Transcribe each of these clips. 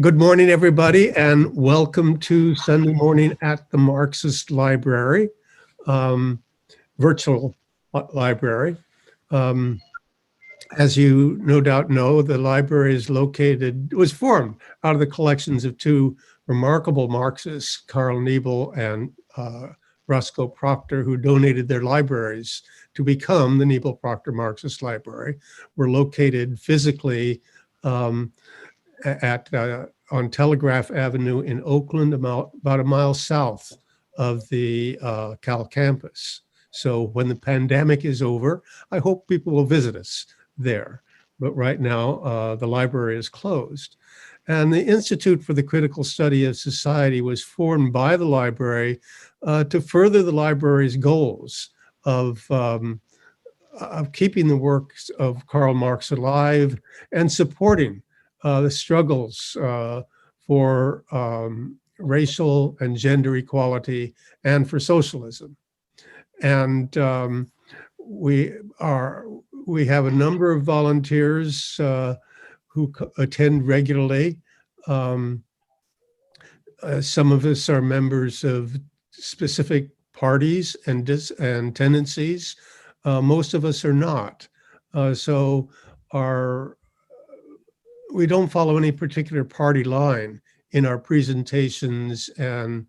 Good morning, everybody, and welcome to Sunday morning at the Marxist Library, virtual library. As you no doubt know, the library was formed out of the collections of two remarkable Marxists, Carl Niebel and Roscoe Proctor, who donated their libraries to become the Niebel-Proctor Marxist Library. We're located physically on Telegraph Avenue in Oakland, about a mile south of the Cal campus. So when the pandemic is over, I hope people will visit us there. But right now, the library is closed. And the Institute for the Critical Study of Society was formed by the library to further the library's goals of keeping the works of Karl Marx alive and supporting the struggles for racial and gender equality and for socialism. And we have a number of volunteers who attend regularly. Some of us are members of specific parties and tendencies. Most of us are not. We don't follow any particular party line in our presentations, and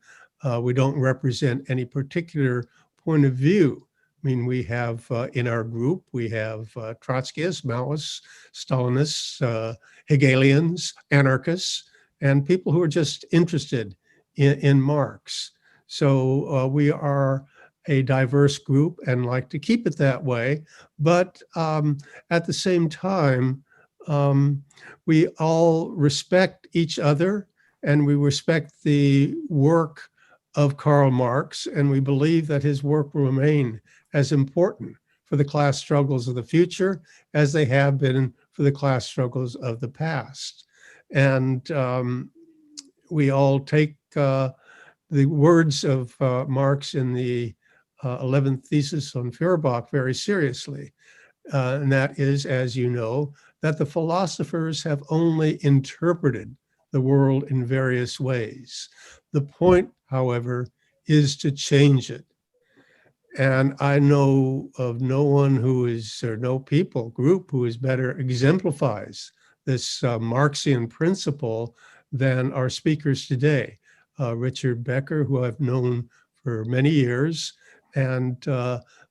we don't represent any particular point of view. I mean, we have in our group, we have Trotskyists, Maoists, Stalinists, Hegelians, anarchists, and people who are just interested in Marx. So we are a diverse group and like to keep it that way. But at the same time, we all respect each other and we respect the work of Karl Marx, and we believe that his work will remain as important for the class struggles of the future as they have been for the class struggles of the past. And we all take the words of Marx in the 11th thesis on Feuerbach very seriously. And that is, as you know, that the philosophers have only interpreted the world in various ways. The point, however, is to change it. And I know of no one no group who is better exemplifies this Marxian principle than our speakers today. Richard Becker, who I've known for many years, and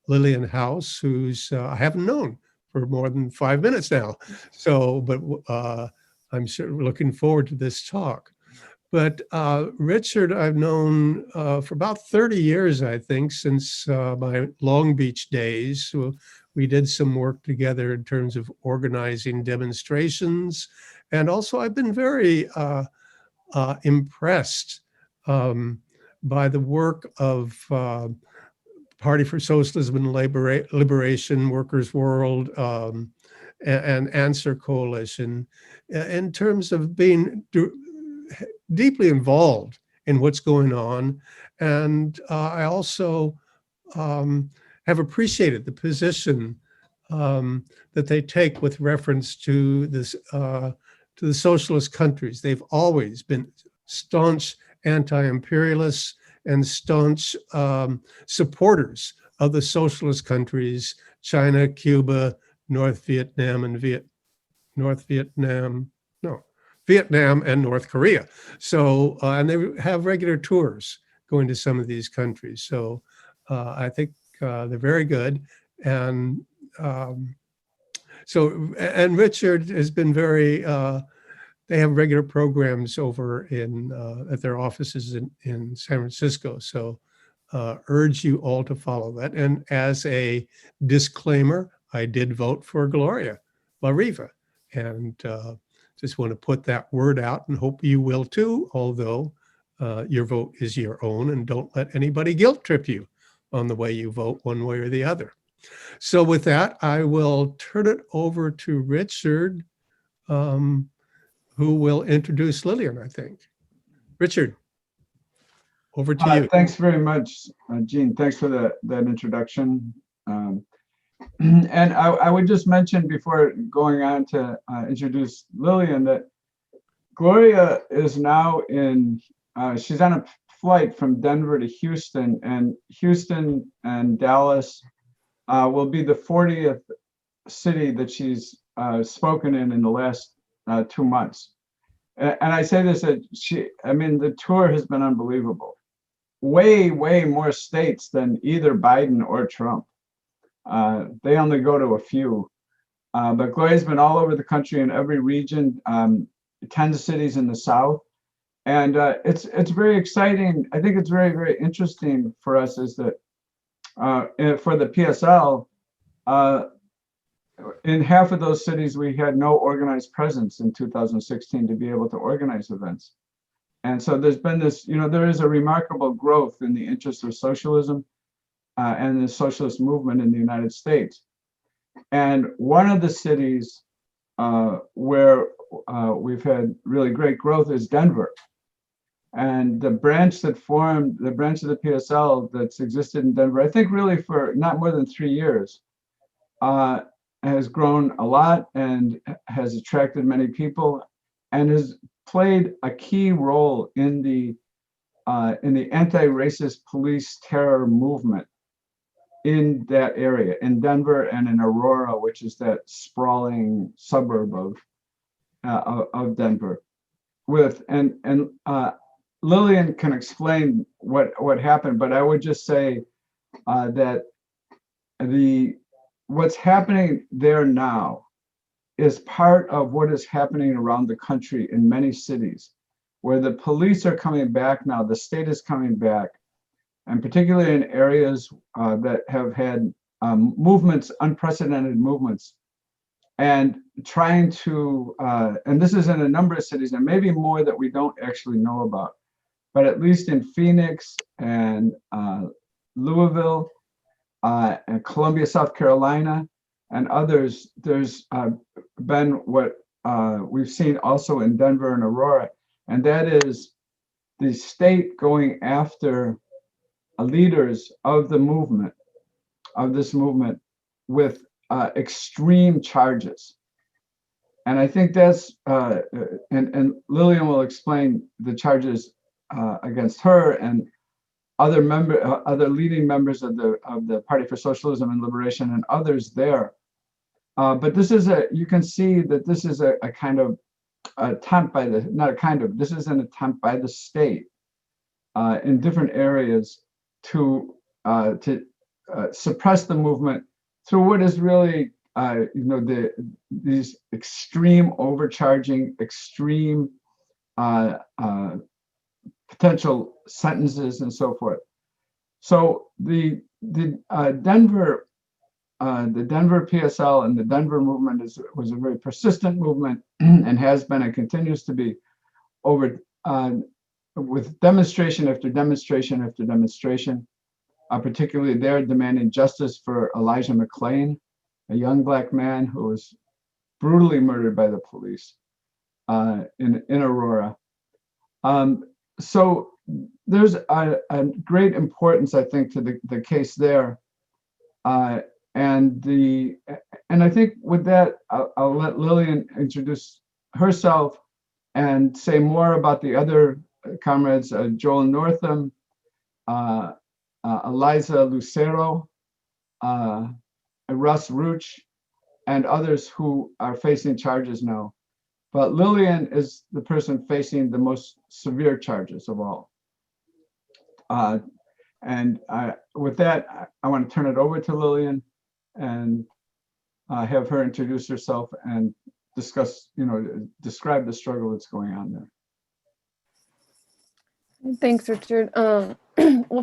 Lillian House, who's I haven't known for more than 5 minutes now. So, but I'm sure looking forward to this talk. But Richard, I've known for about 30 years, I think, since my Long Beach days. So we did some work together in terms of organizing demonstrations. And also I've been very impressed by the work of Party for Socialism and Liberation, Workers' World, and Answer Coalition, in terms of being deeply involved in what's going on. And I also have appreciated the position that they take with reference to this, to the socialist countries. They've always been staunch anti-imperialists and staunch supporters of the socialist countries, China, Cuba, Vietnam and North Korea. So, and they have regular tours going to some of these countries. So I think they're very good. And and Richard has been very, they have regular programs over at their offices in San Francisco. So urge you all to follow that. And as a disclaimer, I did vote for Gloria La Riva, and just want to put that word out and hope you will too, although your vote is your own, and don't let anybody guilt trip you on the way you vote one way or the other. So with that, I will turn it over to Richard, who will introduce Lillian, I think. Richard, over to you. Thanks very much, Gene. Thanks for that introduction. And I would just mention before going on to introduce Lillian that Gloria is now she's on a flight from Denver to Houston, and Houston and Dallas will be the 40th city that she's spoken in the last 2 months. And I say this, that the tour has been unbelievable. Way, way more states than either Biden or Trump. They only go to a few. But Gloria's been all over the country in every region, 10 cities in the South. And it's very exciting. I think it's very, very interesting for us is that for the PSL, in half of those cities, we had no organized presence in 2016 to be able to organize events. And so there's been this, there is a remarkable growth in the interest of socialism and the socialist movement in the United States. And one of the cities where we've had really great growth is Denver. And the branch of the PSL that's existed in Denver, I think really for not more than 3 years, has grown a lot and has attracted many people and has played a key role in the anti-racist police terror movement in that area, in Denver and in Aurora, which is that sprawling suburb of Denver. Lillian can explain what happened, but I would just say that what's happening there now is part of what is happening around the country in many cities, where the police are coming back now, the state is coming back, and particularly in areas that have had movements, unprecedented movements, and trying to, and this is in a number of cities, and maybe more that we don't actually know about, but at least in Phoenix and Louisville and Columbia, South Carolina, and others, there's been what we've seen also in Denver and Aurora, and that is the state going after leaders of the movement, of this movement, with extreme charges. And I think that's, and Lillian will explain the charges against her and other leading members of the Party for Socialism and Liberation and others there. But this is you can see that this is a kind of attempt by this is an attempt by the state in different areas to suppress the movement through what is really, these extreme overcharging, extreme potential sentences and so forth. So the Denver PSL and the Denver movement was a very persistent movement and has been and continues to be over with demonstration after demonstration after demonstration. Particularly they're demanding justice for Elijah McClain, a young Black man who was brutally murdered by the police in Aurora. So there's a great importance, I think, to the case there. And I think with that, I'll let Lillian introduce herself and say more about the other comrades, Joel Northam, Eliza Lucero, Russ Rooch, and others who are facing charges now. But Lillian is the person facing the most severe charges of all. With that, I want to turn it over to Lillian and have her introduce herself and discuss, describe the struggle that's going on there. Thanks, Richard. Well,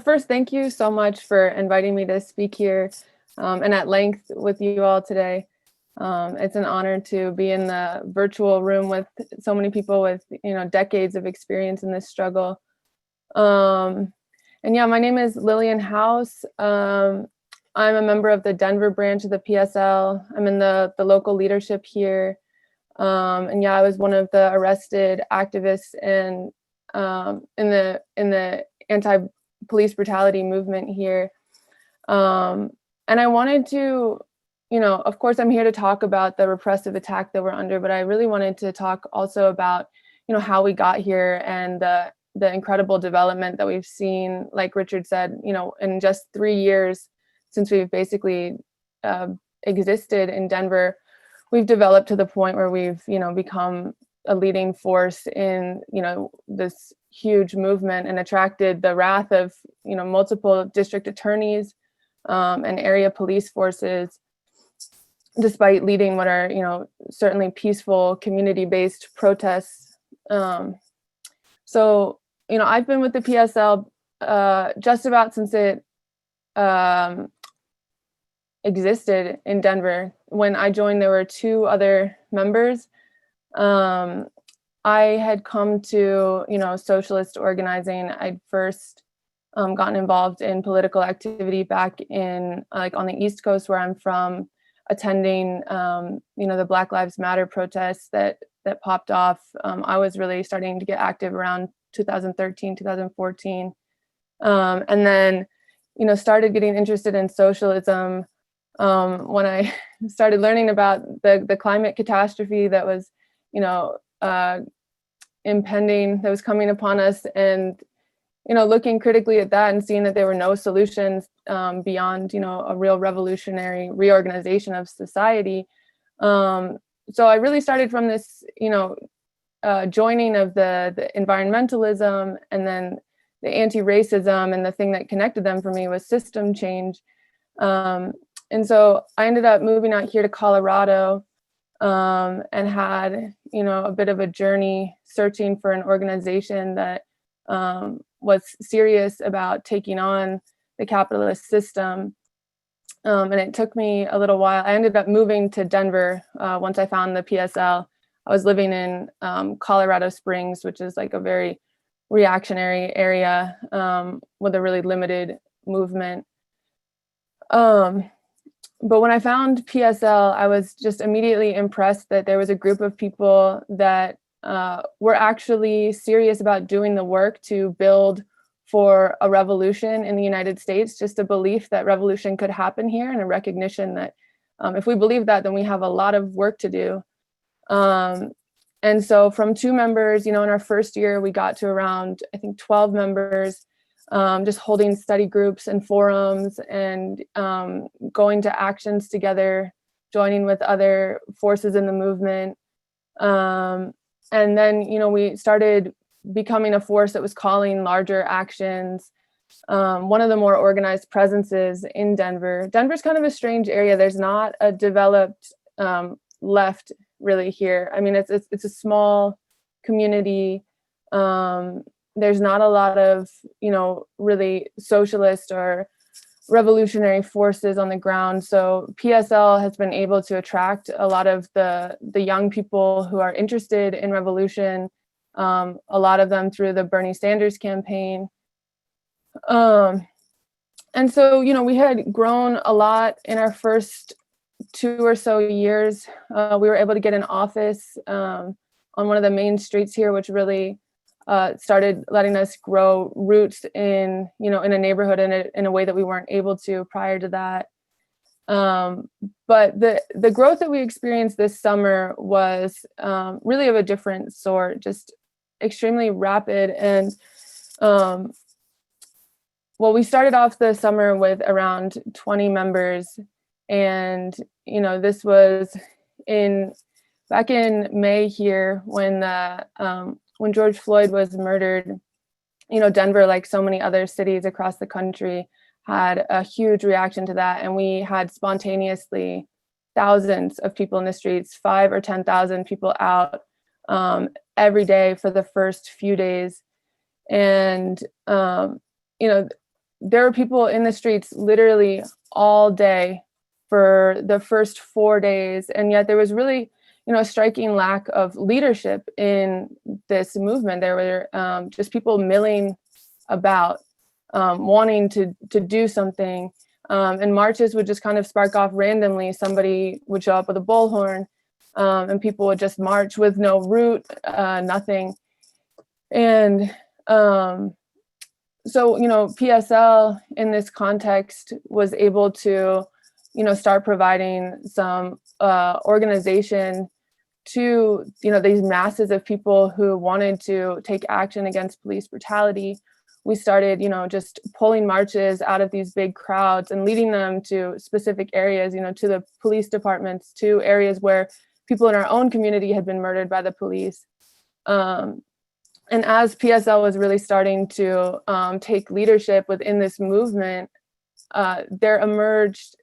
first, thank you so much for inviting me to speak here and at length with you all today. It's an honor to be in the virtual room with so many people with, decades of experience in this struggle. And yeah, my name is Lillian House. I'm a member of the Denver branch of the PSL. I'm in the local leadership here. And yeah, I was one of the arrested activists in the anti-police brutality movement here. And I wanted to, of course I'm here to talk about the repressive attack that we're under, but I really wanted to talk also about, how we got here and the incredible development that we've seen, like Richard said, in just 3 years since we've basically existed in Denver, we've developed to the point where we've, become a leading force in, this huge movement and attracted the wrath of, multiple district attorneys and area police forces, despite leading what are, certainly peaceful community-based protests. So, I've been with the PSL just about since it existed in Denver. When I joined, there were 2 other members. I had come to, socialist organizing. I'd first gotten involved in political activity back in, on the East Coast, where I'm from, attending, the Black Lives Matter protests that popped off. I was really starting to get active around 2013, 2014. And then, started getting interested in socialism when I started learning about the climate catastrophe that was, impending, that was coming upon us, and, looking critically at that and seeing that there were no solutions beyond, a real revolutionary reorganization of society. So I really started from this, joining of the environmentalism, and then the anti-racism, and the thing that connected them for me was system change. And so I ended up moving out here to Colorado and had, a bit of a journey searching for an organization that was serious about taking on the capitalist system. And it took me a little while. I ended up moving to Denver once I found the PSL. I was living in Colorado Springs, which is like a very reactionary area with a really limited movement. But when I found PSL, I was just immediately impressed that there was a group of people that were actually serious about doing the work to build for a revolution in the United States, just a belief that revolution could happen here, and a recognition that if we believe that, then we have a lot of work to do. And so from 2 members, in our first year, we got to around, I think, 12 members, just holding study groups and forums, and going to actions together, joining with other forces in the movement. And then, we started becoming a force that was calling larger actions. One of the more organized presences in Denver. Denver's kind of a strange area. There's not a developed left really here. I mean, it's a small community. There's not a lot of, really socialist or revolutionary forces on the ground. So PSL has been able to attract a lot of the young people who are interested in revolution, a lot of them through the Bernie Sanders campaign. And so, we had grown a lot in our first 2 or so years. We were able to get an office on one of the main streets here, which really started letting us grow roots in, in a neighborhood in a way that we weren't able to prior to that. But the growth that we experienced this summer was really of a different sort, just extremely rapid. And we started off the summer with around 20 members, and this was back in May here when George Floyd was murdered. Denver, like so many other cities across the country, had a huge reaction to that, and we had spontaneously thousands of people in the streets, 5,000 or 10,000 people out every day for the first few days. And there were people in the streets literally all day for the first 4 days, and yet there was really a striking lack of leadership in this movement. There were just people milling about, wanting to do something. And marches would just kind of spark off randomly. Somebody would show up with a bullhorn, and people would just march with no route, nothing. And so, PSL in this context was able to, start providing some organization to, these masses of people who wanted to take action against police brutality, we started, just pulling marches out of these big crowds and leading them to specific areas, to the police departments, to areas where people in our own community had been murdered by the police. And as PSL was really starting to take leadership within this movement, there emerged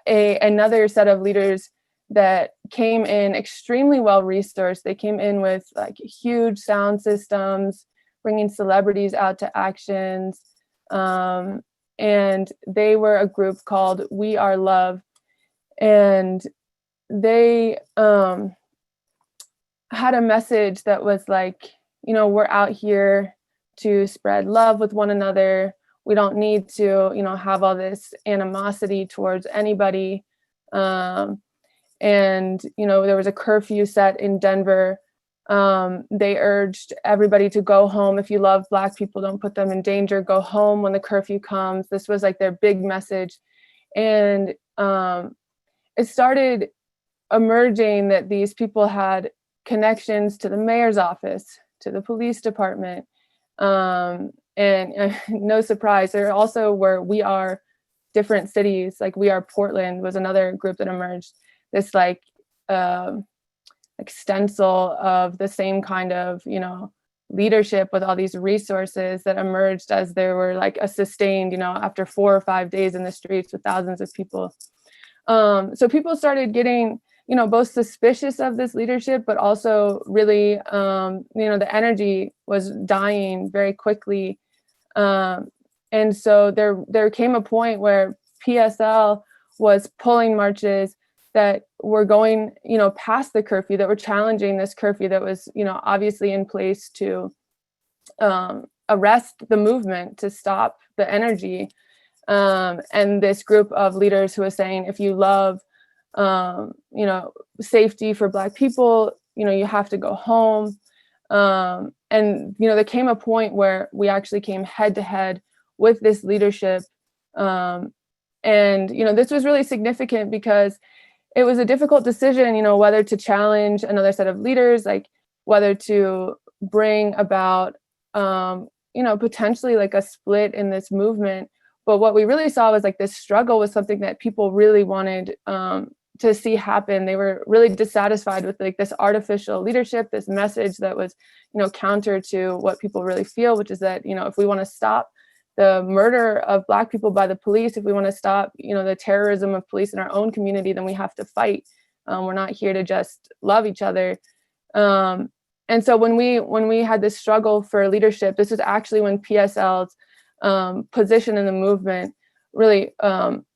another set of leaders that came in extremely well resourced. They came in with like huge sound systems, bringing celebrities out to actions. And they were a group called We Are Love. And they had a message that was like, we're out here to spread love with one another. We don't need to, have all this animosity towards anybody. And, there was a curfew set in Denver. They urged everybody to go home. If you love Black people, don't put them in danger. Go home when the curfew comes. This was like their big message. And it started emerging that these people had connections to the mayor's office, to the police department. And no surprise, there also were We Are different cities, like We Are Portland was another group that emerged. This like stencil of the same kind of, leadership with all these resources that emerged as there were like a sustained, after 4 or 5 days in the streets with thousands of people. So people started getting, both suspicious of this leadership, but also really, the energy was dying very quickly. And so there came a point where PSL was pulling marches that were going, past the curfew, that were challenging this curfew that was, obviously in place to arrest the movement, to stop the energy. And this group of leaders who was saying, if you love, safety for Black people, you have to go home. And, there came a point where we actually came head to head with this leadership. And, this was really significant because it was a difficult decision, whether to challenge another set of leaders, like whether to bring about, potentially like a split in this movement. But what we really saw was like this struggle was something that people really wanted to see happen. They were really dissatisfied with like this artificial leadership, this message that was, counter to what people really feel, which is that, if we want to stop the murder of Black people by the police, if we want to stop, the terrorism of police in our own community, then we have to fight. We're not here to just love each other. And so when we had this struggle for leadership, this was actually when PSL's position in the movement really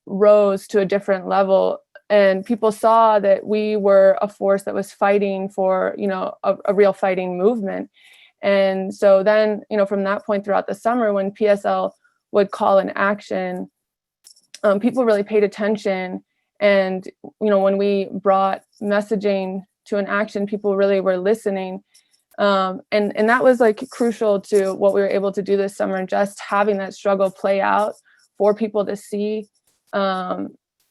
rose to a different level. And people saw that we were a force that was fighting for, a real fighting movement. And so then, from that point throughout the summer, when PSL would call an action, people really paid attention. And, when we brought messaging to an action, people really were listening. And that was like crucial to what we were able to do this summer, just having that struggle play out for people to see.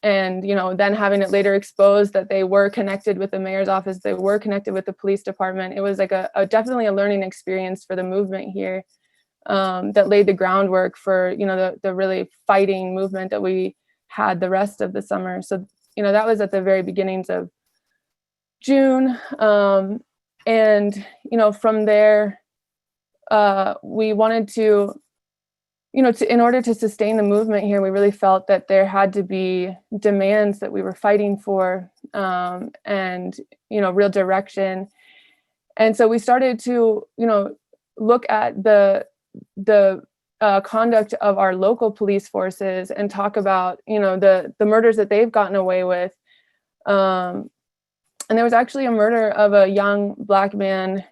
And, then having it later exposed that they were connected with the mayor's office, they were connected with the police department. It was like definitely a learning experience for the movement here, that laid the groundwork for, the really fighting movement that we had the rest of the summer. So, that was at the very beginnings of June. And, from there, we wanted to, in order to sustain the movement here, we really felt that there had to be demands that we were fighting for, and, real direction. And so we started to, look at the conduct of our local police forces and talk about, the murders that they've gotten away with. And there was actually a murder of a young Black man,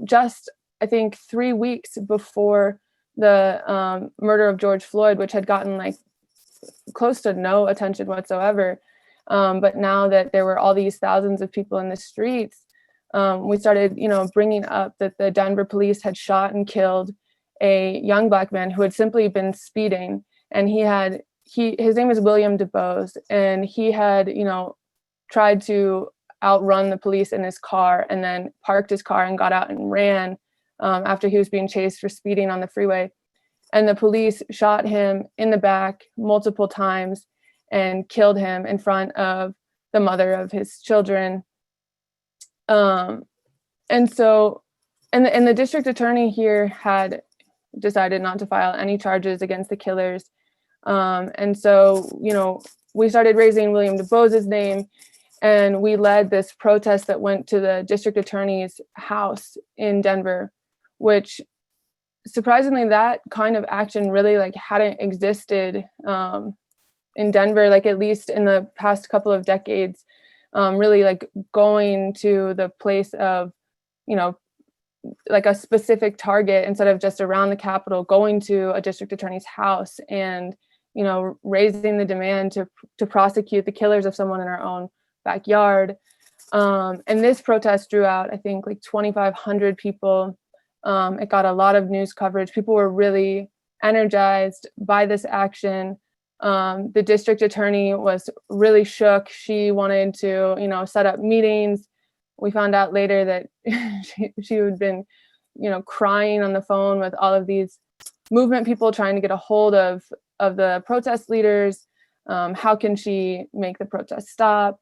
just, I think, 3 weeks before the murder of George Floyd, which had gotten like close to no attention whatsoever. But now that there were all these thousands of people in the streets, we started, bringing up that the Denver police had shot and killed a young Black man who had simply been speeding. And his name is William DeBose, and he had, tried to outrun the police in his car, and then parked his car and got out and ran after he was being chased for speeding on the freeway. And the police shot him in the back multiple times and killed him in front of the mother of his children. And so, and the district attorney here had decided not to file any charges against the killers. And so, you know, we started raising William DuBose's name, and we led this protest that went to the district attorney's house in Denver, which surprisingly, that kind of action really like hadn't existed in Denver, like at least in the past couple of decades, really like going to the place of, you know, like a specific target instead of just around the Capitol, going to a district attorney's house and, you know, raising the demand to prosecute the killers of someone in our own backyard. And this protest drew out, I think, like 2,500 people. It got a lot of news coverage. People were really energized by this action. The district attorney was really shook. She wanted to, you know, set up meetings. We found out later that she had been, you know, crying on the phone with all of these movement people trying to get a hold of the protest leaders. How can she make the protest stop?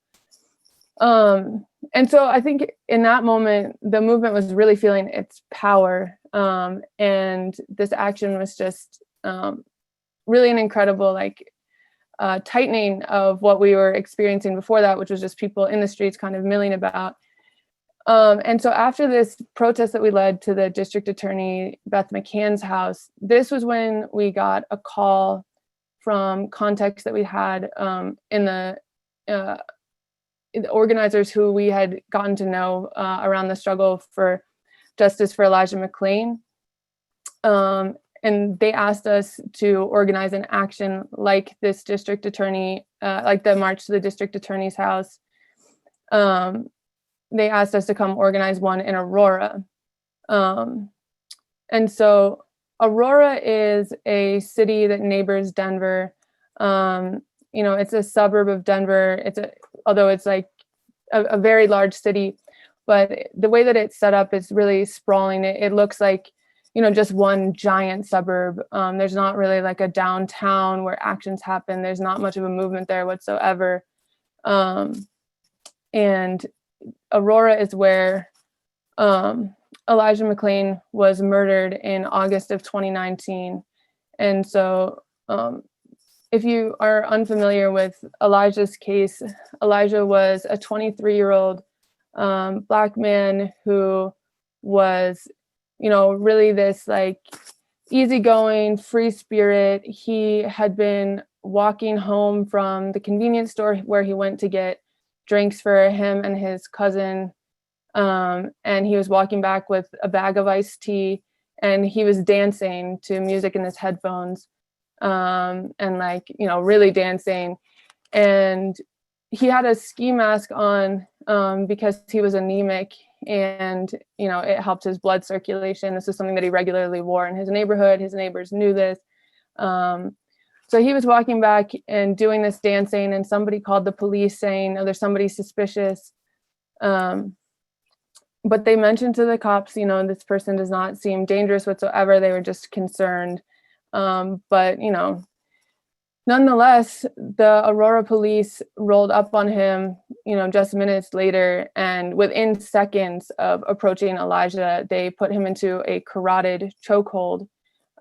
And so I think in that moment, the movement was really feeling its power. And this action was just really an incredible, like, tightening of what we were experiencing before that, which was just people in the streets kind of milling about. And so after this protest that we led to the district attorney, Beth McCann's house, this was when we got a call from contacts that we had in the organizers who we had gotten to know around the struggle for justice for Elijah McClain. And they asked us to organize an action like this district attorney, like the march to the district attorney's house. They asked us to come organize one in Aurora. And so Aurora is a city that neighbors Denver. You know, it's a suburb of Denver. Although it's like a very large city, but the way that it's set up is really sprawling. It looks like, you know, just one giant suburb. There's not really like a downtown where actions happen. There's not much of a movement there whatsoever. And Aurora is where Elijah McClain was murdered in August of 2019. And so if you are unfamiliar with Elijah's case, Elijah was a 23-year-old Black man who was, you know, really this like easygoing, free spirit. He had been walking home from the convenience store where he went to get drinks for him and his cousin. And he was walking back with a bag of iced tea, and he was dancing to music in his headphones, and like, you know, really dancing. And he had a ski mask on because he was anemic, and, you know, it helped his blood circulation. This is something that he regularly wore in his neighborhood. His neighbors knew this. So he was walking back and doing this dancing, and somebody called the police saying, oh, there's somebody suspicious. But they mentioned to the cops, you know, this person does not seem dangerous whatsoever. They were just concerned. But, you know, nonetheless, the Aurora police rolled up on him, you know, just minutes later, and within seconds of approaching Elijah, they put him into a carotid chokehold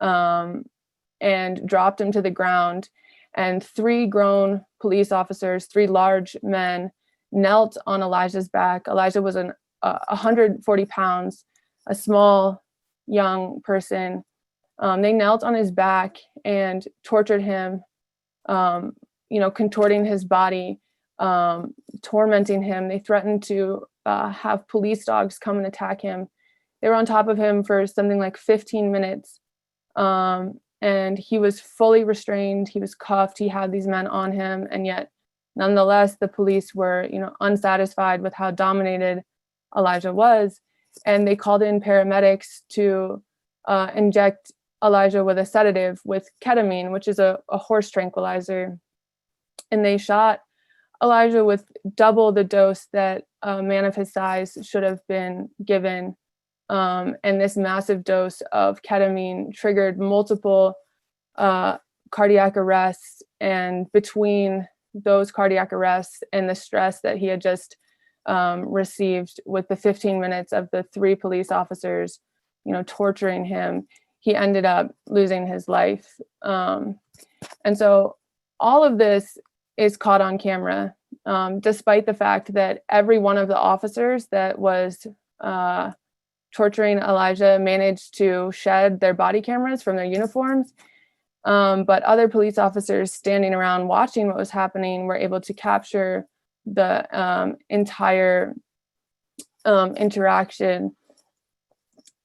and dropped him to the ground. And 3 grown police officers, 3 large men, knelt on Elijah's back. Elijah was 140 pounds, a small young person. They knelt on his back and tortured him, you know, contorting his body, tormenting him. They threatened to have police dogs come and attack him. They were on top of him for something like 15 minutes. And he was fully restrained. He was cuffed. He had these men on him. And yet, nonetheless, the police were, you know, unsatisfied with how dominated Elijah was. And they called in paramedics to inject Elijah with a sedative, with ketamine, which is a horse tranquilizer. And they shot Elijah with double the dose that a man of his size should have been given. And this massive dose of ketamine triggered multiple cardiac arrests. And between those cardiac arrests and the stress that he had just received with the 15 minutes of the 3 police officers, torturing him, he ended up losing his life. And so all of this is caught on camera, despite the fact that every one of the officers that was torturing Elijah managed to shed their body cameras from their uniforms. But other police officers standing around watching what was happening were able to capture the entire interaction.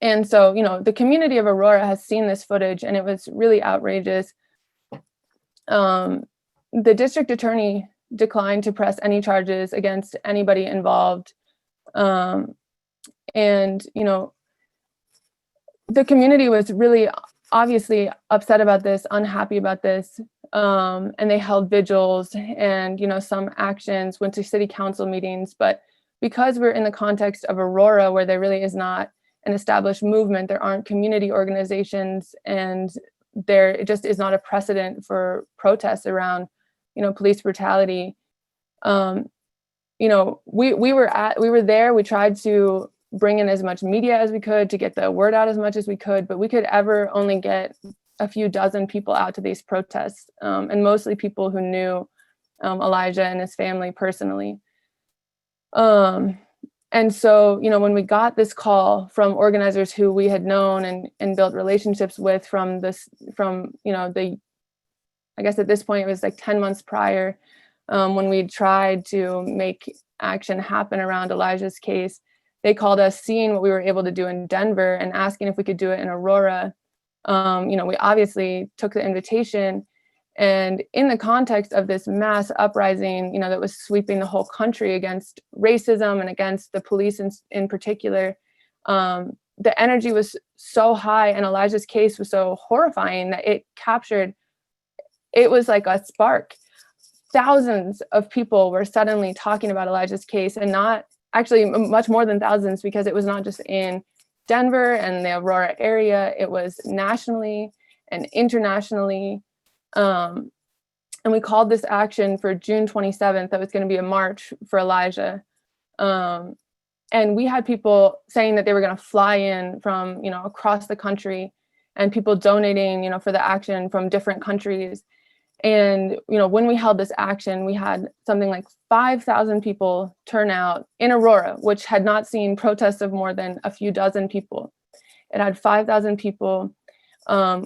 And so, the community of Aurora has seen this footage, and it was really outrageous. The district attorney declined to press any charges against anybody involved. And, the community was really obviously upset about this, unhappy about this. And they held vigils and, some actions, went to city council meetings. But because we're in the context of Aurora, where there really is not an established movement, there aren't community organizations, and there just is not a precedent for protests around, police brutality. We were there. We tried to bring in as much media as we could to get the word out as much as we could, but we could ever only get a few dozen people out to these protests, and mostly people who knew Elijah and his family personally. And so, when we got this call from organizers who we had known and built relationships with I guess at this point it was like 10 months prior, when we tried to make action happen around Elijah's case, they called us, seeing what we were able to do in Denver and asking if we could do it in Aurora. We obviously took the invitation, and in the context of this mass uprising, that was sweeping the whole country against racism and against the police in particular, the energy was so high, and Elijah's case was so horrifying that it was like a spark. Thousands of people were suddenly talking about Elijah's case, and not actually much more than thousands, because it was not just in Denver and the Aurora area, it was nationally and internationally. And we called this action for June 27th. That was going to be a march for Elijah. And we had people saying that they were going to fly in from, across the country, and people donating, for the action from different countries. And, when we held this action, we had something like 5,000 people turn out in Aurora, which had not seen protests of more than a few dozen people. It had 5,000 people.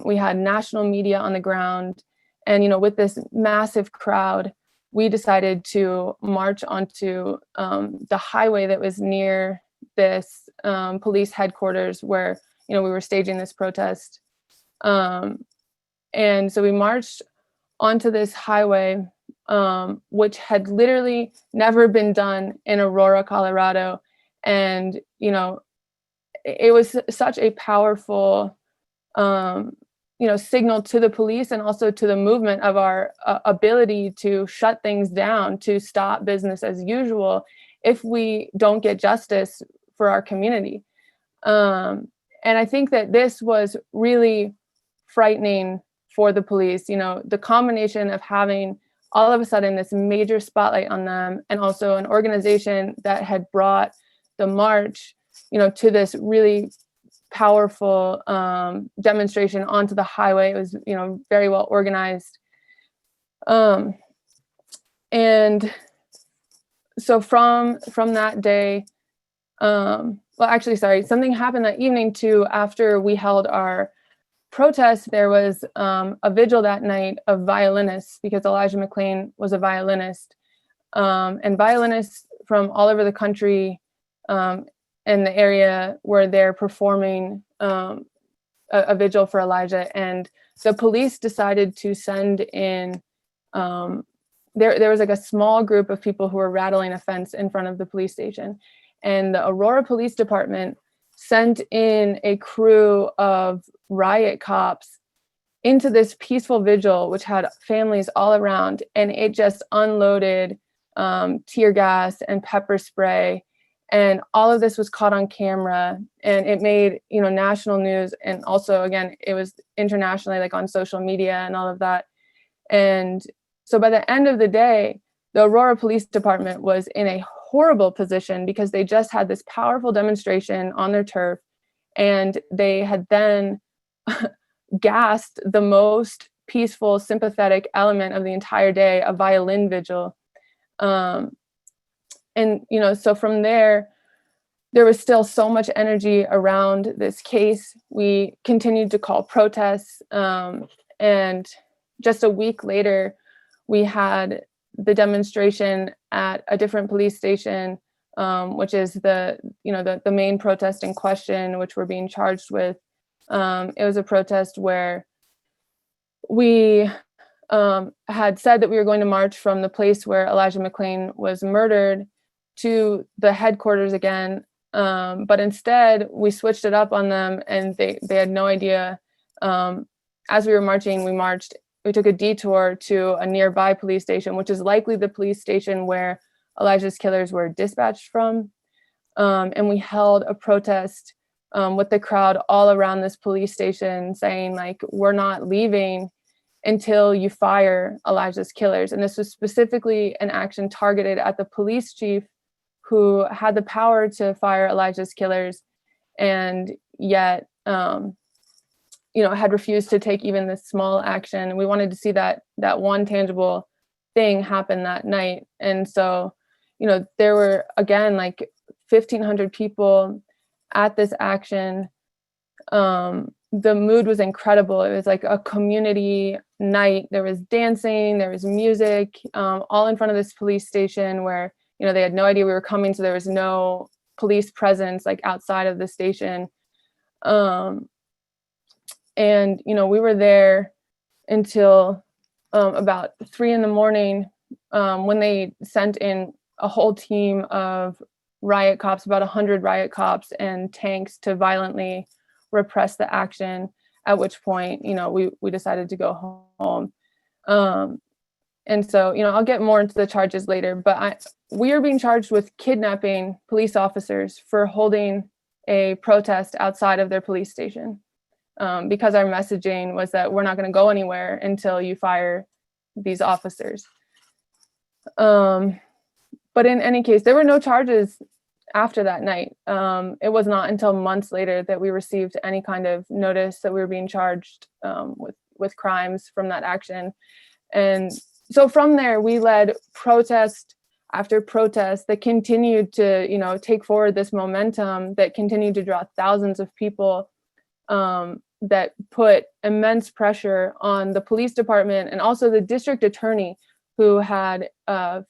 We had national media on the ground. And, with this massive crowd, we decided to march onto the highway that was near this police headquarters where, we were staging this protest. And so we marched onto this highway, which had literally never been done in Aurora, Colorado. And, it was such a powerful, signal to the police and also to the movement of our ability to shut things down, to stop business as usual if we don't get justice for our community. And I think that this was really frightening for the police, the combination of having all of a sudden this major spotlight on them, and also an organization that had brought the march, to this really powerful demonstration onto the highway. It was, very well organized. And so from that day, something happened that evening too. After we held our protest, there was a vigil that night of violinists, because Elijah McClain was a violinist, and violinists from all over the country in the area were there performing a vigil for Elijah. And the police decided to send in, there was like a small group of people who were rattling a fence in front of the police station, and the Aurora Police Department sent in a crew of riot cops into this peaceful vigil, which had families all around, and it just unloaded tear gas and pepper spray. And all of this was caught on camera, and it made, national news. And also, again, it was internationally, like on social media and all of that. And so by the end of the day, the Aurora Police Department was in a horrible position because they just had this powerful demonstration on their turf, and they had then gassed the most peaceful, sympathetic element of the entire day, a violin vigil. And, so from there was still so much energy around this case. We continued to call protests. And just a week later, we had the demonstration at a different police station, which is the main protest in question, which we're being charged with. It was a protest where we had said that we were going to march from the place where Elijah McClain was murdered to the headquarters again. But instead we switched it up on them, and they had no idea. As we were marching, we took a detour to a nearby police station, which is likely the police station where Elijah's killers were dispatched from. And we held a protest with the crowd all around this police station saying, like, we're not leaving until you fire Elijah's killers. And this was specifically an action targeted at the police chief, who had the power to fire Elijah's killers, and yet, had refused to take even this small action. And we wanted to see that one tangible thing happen that night. And so, there were, again, like 1,500 people at this action. The mood was incredible. It was like a community night. There was dancing, there was music, all in front of this police station where, they had no idea we were coming. So there was no police presence like outside of the station. And, we were there until about 3 a.m, when they sent in a whole team of riot cops, about 100 riot cops and tanks, to violently repress the action, at which point, we decided to go home. And so, I'll get more into the charges later, but we are being charged with kidnapping police officers for holding a protest outside of their police station, because our messaging was that we're not going to go anywhere until you fire these officers. But in any case, there were no charges after that night. It was not until months later that we received any kind of notice that we were being charged with crimes from that action. And so from there, we led protest after protest that continued to, take forward this momentum, that continued to draw thousands of people, that put immense pressure on the police department and also the district attorney, who had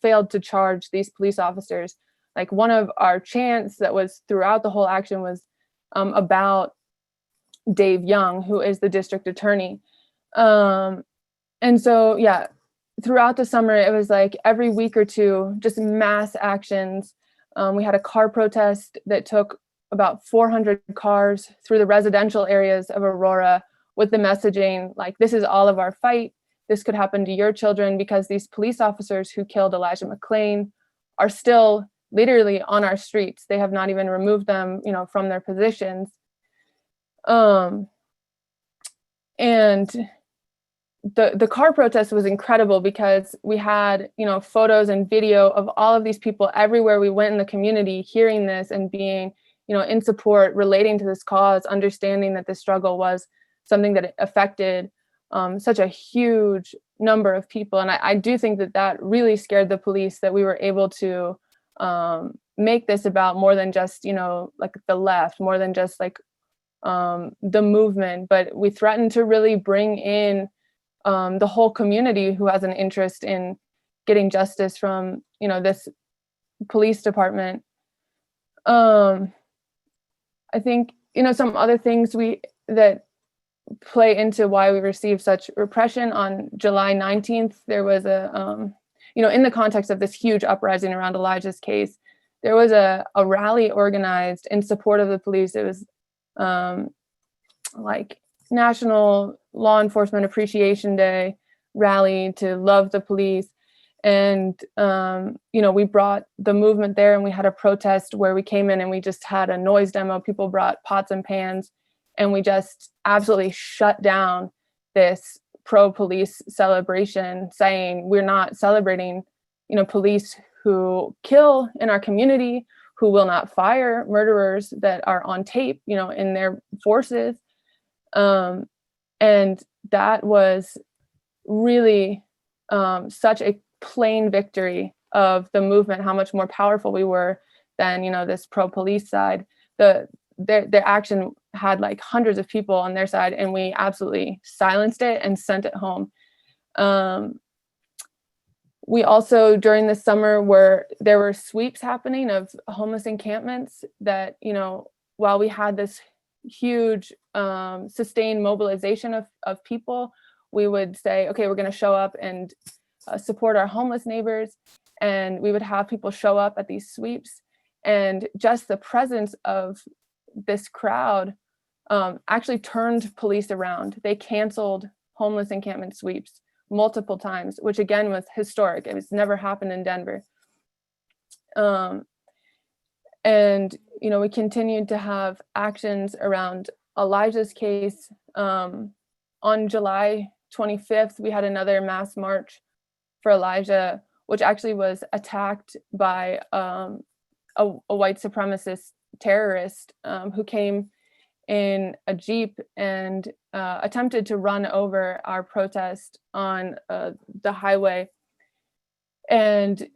failed to charge these police officers. Like, one of our chants that was throughout the whole action was about Dave Young, who is the district attorney. And so, yeah, throughout the summer, it was like every week or two, just mass actions. We had a car protest that took about 400 cars through the residential areas of Aurora with the messaging, like, this is all of our fight. This could happen to your children, because these police officers who killed Elijah McClain are still literally on our streets. They have not even removed them, from their positions. And the car protest was incredible because we had, photos and video of all of these people everywhere we went in the community, hearing this and being, in support, relating to this cause, understanding that this struggle was something that affected such a huge number of people. And I do think that really scared the police, that we were able to make this about more than just, like the left, more than just like the movement, but we threatened to really bring in the whole community who has an interest in getting justice from, this police department. I think, some other things that play into why we received such repression. On July 19th, there was in the context of this huge uprising around Elijah's case, there was a rally organized in support of the police. It was like National Law Enforcement Appreciation Day rally to love the police. And, we brought the movement there, and we had a protest where we came in and we just had a noise demo. People brought pots and pans, and we just absolutely shut down this pro-police celebration, saying we're not celebrating, police who kill in our community, who will not fire murderers that are on tape, in their forces. And that was really such a plain victory of the movement, how much more powerful we were than, this pro-police side. Their action had like hundreds of people on their side, and we absolutely silenced it and sent it home. We also, during the summer, there were sweeps happening of homeless encampments that, while we had this huge sustained mobilization of people, we would say, okay, we're going to show up and support our homeless neighbors. And we would have people show up at these sweeps, and just the presence of this crowd actually turned police around. They canceled homeless encampment sweeps multiple times, which again was historic. It's never happened in Denver. And, we continued to have actions around Elijah's case. On July 25th, we had another mass march for Elijah, which actually was attacked by a white supremacist terrorist who came in a Jeep and attempted to run over our protest on the highway. And,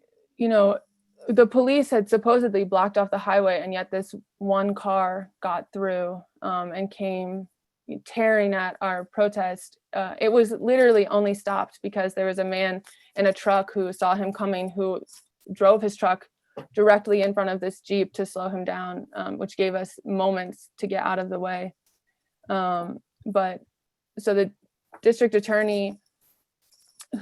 the police had supposedly blocked off the highway, and yet this one car got through and came tearing at our protest. It was literally only stopped because there was a man in a truck who saw him coming, who drove his truck directly in front of this Jeep to slow him down, which gave us moments to get out of the way. But so the district attorney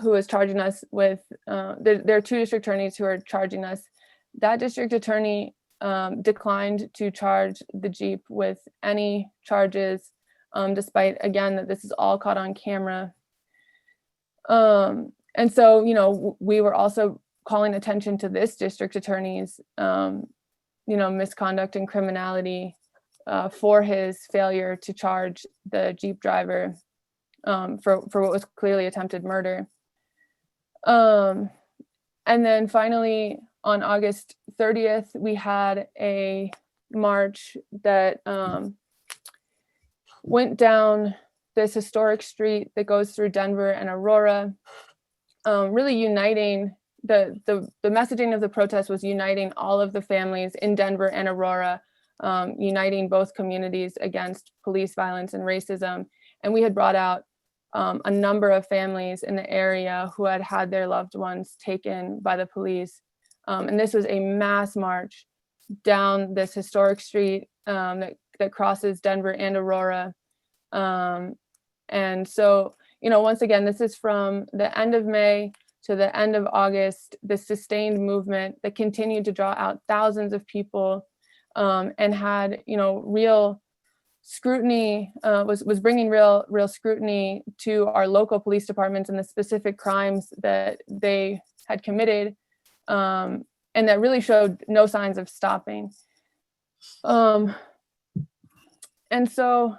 who is charging us with, there are two district attorneys who are charging us. That district attorney declined to charge the Jeep with any charges, despite, again, that this is all caught on camera. And so, we were also calling attention to this district attorney's, misconduct and criminality for his failure to charge the Jeep driver for what was clearly attempted murder. And then finally, on August 30th, we had a march that went down this historic street that goes through Denver and Aurora, really uniting. The messaging of the protest was uniting all of the families in Denver and Aurora, uniting both communities against police violence and racism. And we had brought out a number of families in the area who had had their loved ones taken by the police. And this was a mass march down this historic street that crosses Denver and Aurora. And so, once again, this is from the end of May to the end of August, this sustained movement that continued to draw out thousands of people and had, real scrutiny, was bringing real scrutiny to our local police departments and the specific crimes that they had committed, and that really showed no signs of stopping. And so,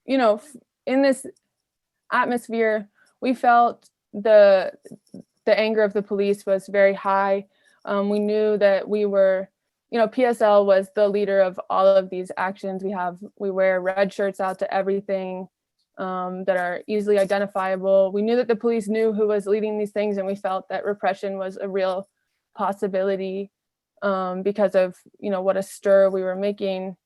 in this atmosphere, we felt the anger of the police was very high. We knew that we were, PSL was the leader of all of these actions. We wear red shirts out to everything that are easily identifiable. We knew that the police knew who was leading these things, and we felt that repression was a real possibility because of, what a stir we were making.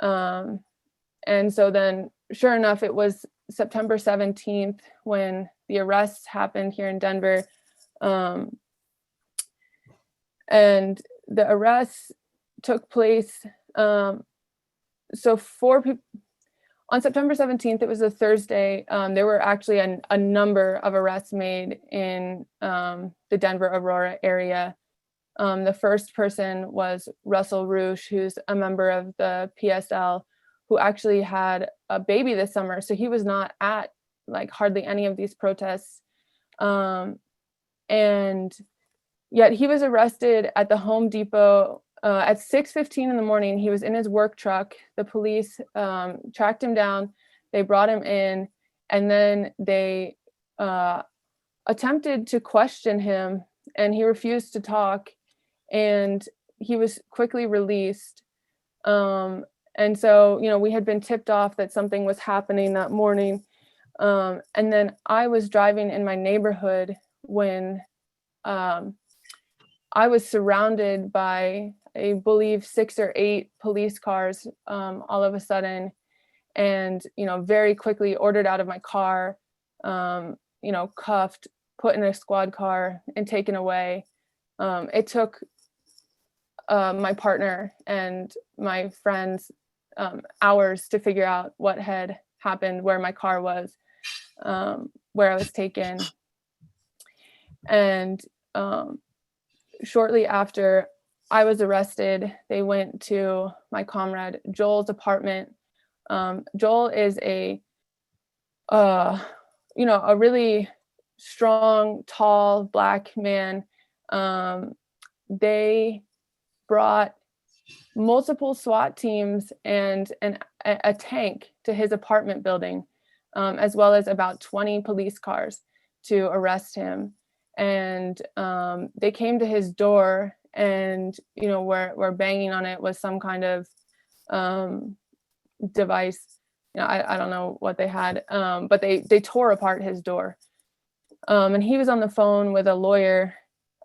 And so then, sure enough, it was September 17th when the arrests happened here in Denver. And the arrests took place. So 4 people, on September 17th, it was a Thursday. There were actually a number of arrests made in the Denver Aurora area. The first person was Russell Roosh, who's a member of the PSL, who actually had a baby this summer. So he was not at hardly any of these protests. And yet he was arrested at the Home Depot at 6:15 in the morning. He was in his work truck. The police tracked him down. They brought him in, and then they attempted to question him, and he refused to talk, and he was quickly released. And so, we had been tipped off that something was happening that morning. And then I was driving in my neighborhood when I was surrounded by, I believe, 6 or 8 police cars all of a sudden, and, very quickly ordered out of my car, cuffed, put in a squad car, and taken away. It took my partner and my friends hours to figure out what had happened, where my car was, where I was taken. And shortly after I was arrested, they went to my comrade Joel's apartment. Joel is a really strong, tall, Black man. They brought multiple SWAT teams and a tank to his apartment building, as well as about 20 police cars to arrest him. And they came to his door, and were banging on it with some kind of device. I don't know what they had, but they tore apart his door. And he was on the phone with a lawyer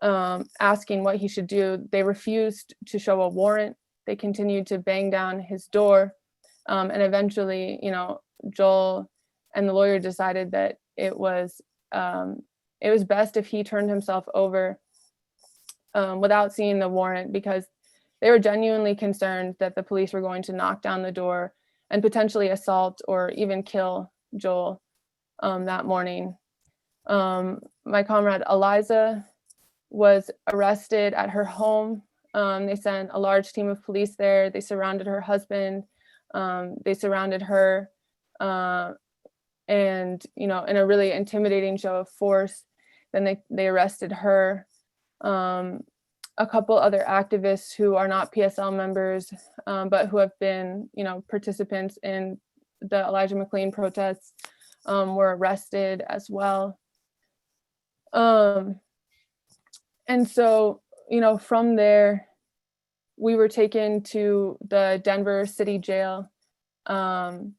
asking what he should do. They refused to show a warrant. They continued to bang down his door. And eventually, Joel and the lawyer decided that it was best if he turned himself over without seeing the warrant, because they were genuinely concerned that the police were going to knock down the door and potentially assault or even kill Joel that morning. My comrade Eliza was arrested at her home. They sent a large team of police there. They surrounded her husband. They surrounded her. And, in a really intimidating show of force, then they arrested her. A couple other activists who are not PSL members, but who have been, participants in the Elijah McClain protests, were arrested as well. And so, from there, we were taken to the Denver City Jail. And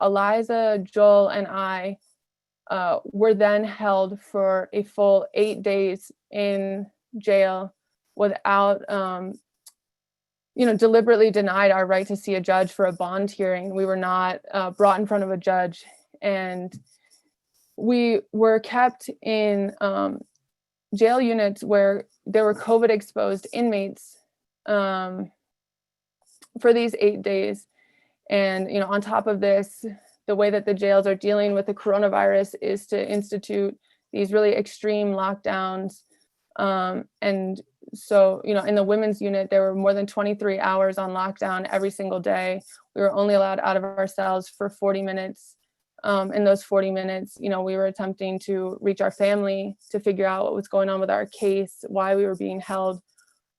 Eliza, Joel, and I were then held for a full 8 days in jail without, deliberately denied our right to see a judge for a bond hearing. We were not brought in front of a judge, and we were kept in jail units where there were COVID exposed inmates for these 8 days. And, on top of this, the way that the jails are dealing with the coronavirus is to institute these really extreme lockdowns. And so, in the women's unit, there were more than 23 hours on lockdown every single day. We were only allowed out of our cells for 40 minutes. In those 40 minutes, we were attempting to reach our family to figure out what was going on with our case, why we were being held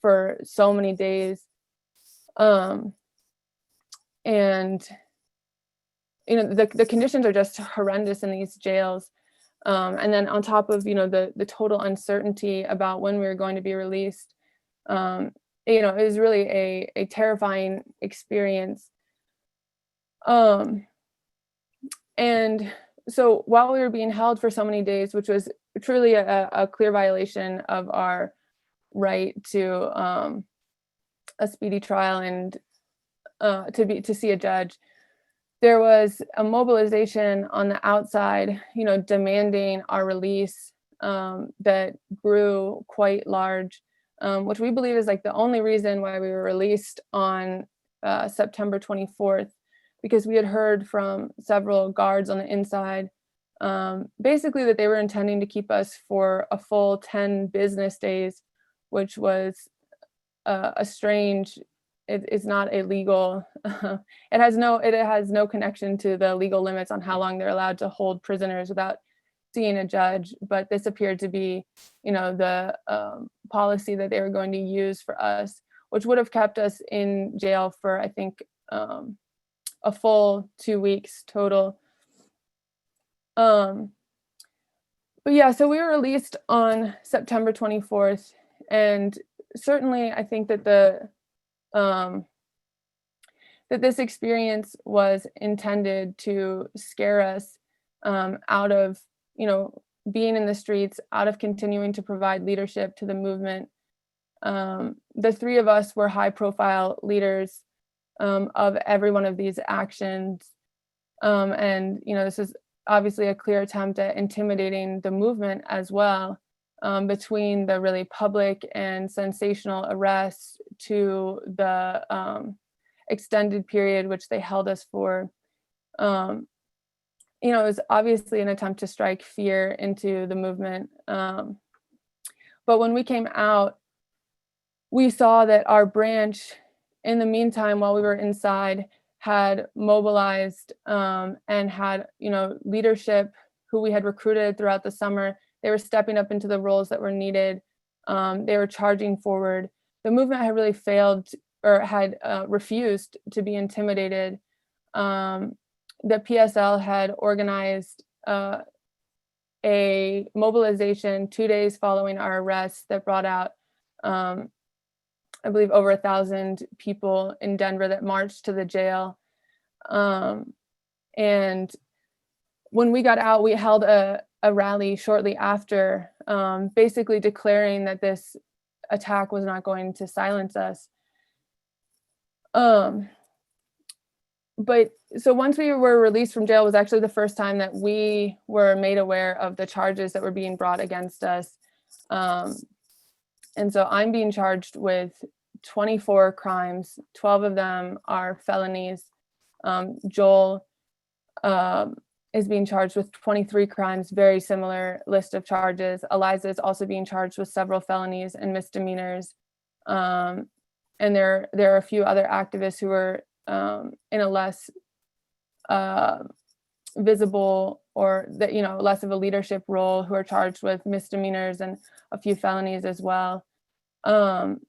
for so many days. And, the conditions are just horrendous in these jails. And then on top of, the total uncertainty about when we were going to be released, it was really a terrifying experience. And so while we were being held for so many days, which was truly a clear violation of our right to a speedy trial and to see a judge, there was a mobilization on the outside, demanding our release, that grew quite large, which we believe is like the only reason why we were released on September 24th, because we had heard from several guards on the inside, basically that they were intending to keep us for a full 10 business days, which was a strange. It's not illegal. It has no connection to the legal limits on how long they're allowed to hold prisoners without seeing a judge, but this appeared to be, the policy that they were going to use for us, which would have kept us in jail for, I think, a full 2 weeks total. But yeah, so we were released on September 24th, and certainly I think that that this experience was intended to scare us out of, being in the streets, out of continuing to provide leadership to the movement. The three of us were high-profile leaders of every one of these actions. And, this is obviously a clear attempt at intimidating the movement as well, between the really public and sensational arrests to the extended period which they held us for. It was obviously an attempt to strike fear into the movement. But when we came out, we saw that our branch, in the meantime, while we were inside, had mobilized and had, leadership who we had recruited throughout the summer. They were stepping up into the roles that were needed. They were charging forward. The movement had really failed or had refused to be intimidated. The PSL had organized a mobilization 2 days following our arrest that brought out, I believe, over 1,000 people in Denver that marched to the jail. And when we got out, we held a rally shortly after, basically declaring that this attack was not going to silence us. But so once we were released from jail was actually the first time that we were made aware of the charges that were being brought against us. And so I'm being charged with 24 crimes. 12 of them are felonies. Joel is being charged with 23 crimes, very similar list of charges. Elijah is also being charged with several felonies and misdemeanors. And there are a few other activists who are in a less visible or that, less of a leadership role, who are charged with misdemeanors and a few felonies as well. Not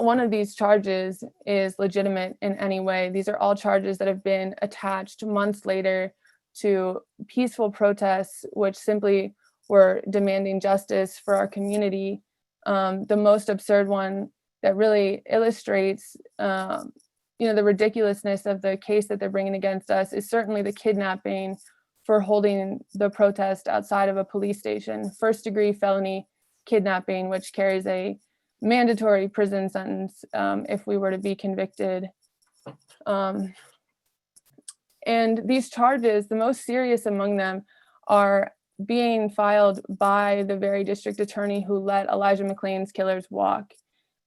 one of these charges is legitimate in any way. These are all charges that have been attached months later to peaceful protests, which simply were demanding justice for our community. The most absurd one that really illustrates, the ridiculousness of the case that they're bringing against us is certainly the kidnapping for holding the protest outside of a police station. First-degree felony kidnapping, which carries a mandatory prison sentence if we were to be convicted. And these charges, the most serious among them, are being filed by the very district attorney who let Elijah McClain's killers walk,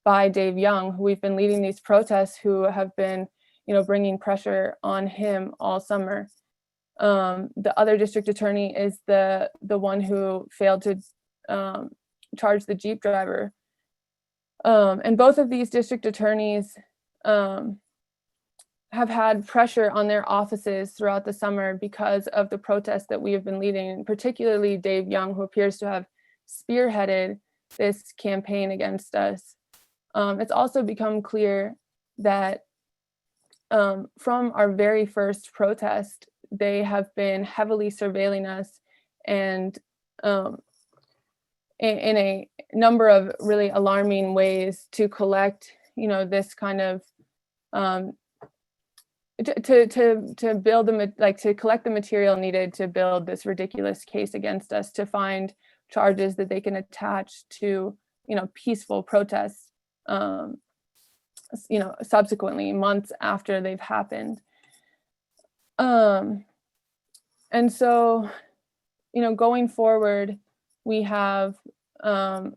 by Dave Young, who we've been leading these protests, who have been, bringing pressure on him all summer. The other district attorney is the one who failed to charge the Jeep driver. And both of these district attorneys have had pressure on their offices throughout the summer because of the protests that we have been leading, particularly Dave Young, who appears to have spearheaded this campaign against us. It's also become clear that from our very first protest, they have been heavily surveilling us, and in a number of really alarming ways to collect, this kind of to build to collect the material needed to build this ridiculous case against us, to find charges that they can attach to, peaceful protests, subsequently, months after they've happened. And so, going forward, we have, I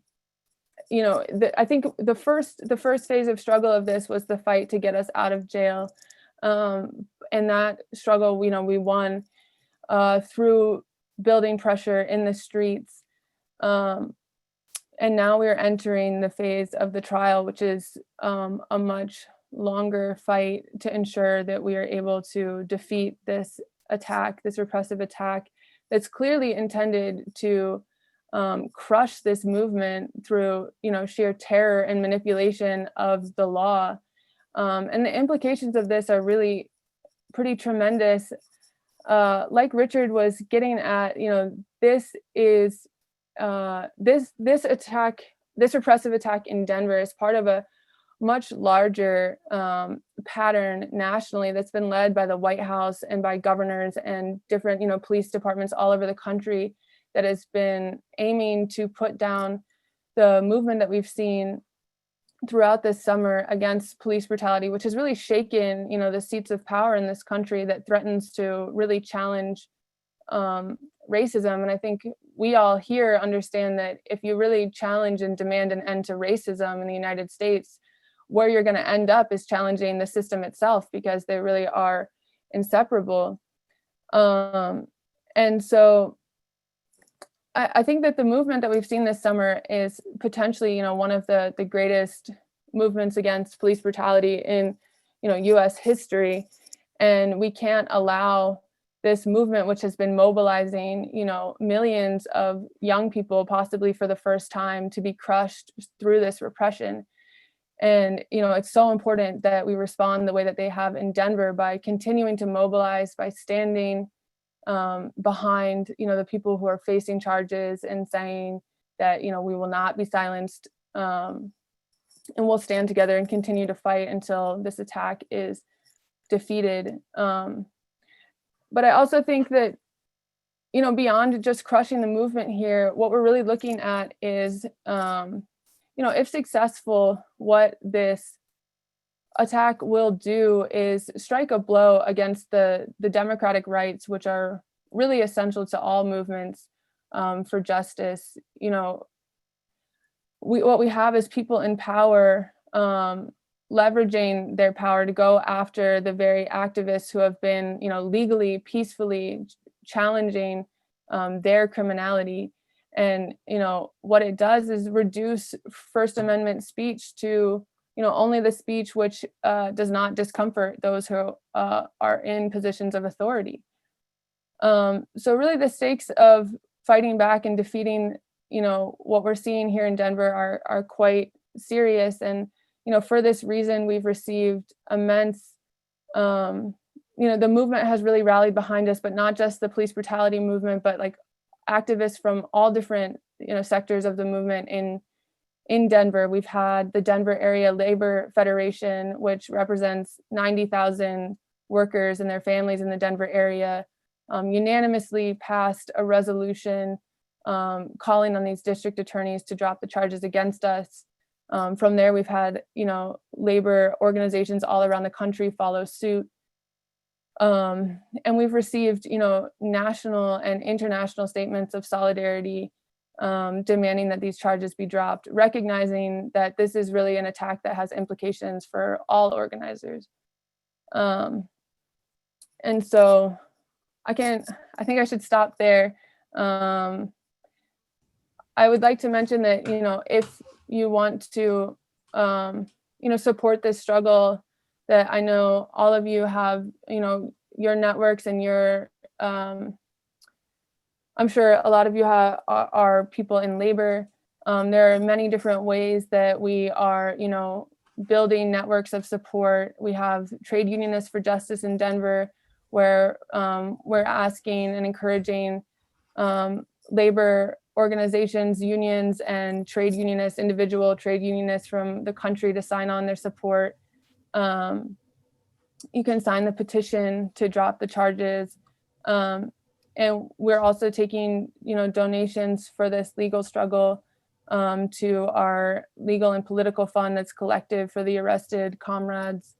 think the first phase of struggle of this was the fight to get us out of jail. And that struggle, we won through building pressure in the streets. And now we're entering the phase of the trial, which is a much longer fight to ensure that we are able to defeat this attack, this repressive attack that's clearly intended to crush this movement through, sheer terror and manipulation of the law. And the implications of this are really pretty tremendous. Like Richard was getting at, this is this attack, this repressive attack in Denver is part of a much larger pattern nationally that's been led by the White House and by governors and different, police departments all over the country that has been aiming to put down the movement that we've seen throughout this summer against police brutality, which has really shaken, the seats of power in this country, that threatens to really challenge racism. And I think we all here understand that if you really challenge and demand an end to racism in the United States, where you're going to end up is challenging the system itself, because they really are inseparable. And so I think that the movement that we've seen this summer is potentially, one of the greatest movements against police brutality in, US history. And we can't allow this movement, which has been mobilizing, millions of young people, possibly for the first time, to be crushed through this repression. And, it's so important that we respond the way that they have in Denver, by continuing to mobilize, by standing behind, the people who are facing charges, and saying that, we will not be silenced, and we'll stand together and continue to fight until this attack is defeated. But I also think that, beyond just crushing the movement here, what we're really looking at is, if successful, what this attack will do is strike a blow against the democratic rights, which are really essential to all movements for justice. What we have is people in power leveraging their power to go after the very activists who have been, legally, peacefully challenging their criminality. And, what it does is reduce First Amendment speech to, only the speech which does not discomfort those who are in positions of authority. So really the stakes of fighting back and defeating, what we're seeing here in Denver are quite serious. And, for this reason, we've received immense, the movement has really rallied behind us, but not just the police brutality movement, but like activists from all different, sectors of the movement in Denver. We've had the Denver Area Labor Federation, which represents 90,000 workers and their families in the Denver area, unanimously passed a resolution calling on these district attorneys to drop the charges against us. From there, we've had, labor organizations all around the country follow suit. And we've received, national and international statements of solidarity, demanding that these charges be dropped, recognizing that this is really an attack that has implications for all organizers. And so I think I should stop there. I would like to mention that, if you want to, support this struggle, that I know all of you have, your networks and your, I'm sure a lot of you are people in labor. There are many different ways that we are, building networks of support. We have Trade Unionists for Justice in Denver, where we're asking and encouraging labor organizations, unions, and trade unionists, individual trade unionists from the country to sign on their support. You can sign the petition to drop the charges. And we're also taking, donations for this legal struggle to our legal and political fund that's collective for the arrested comrades.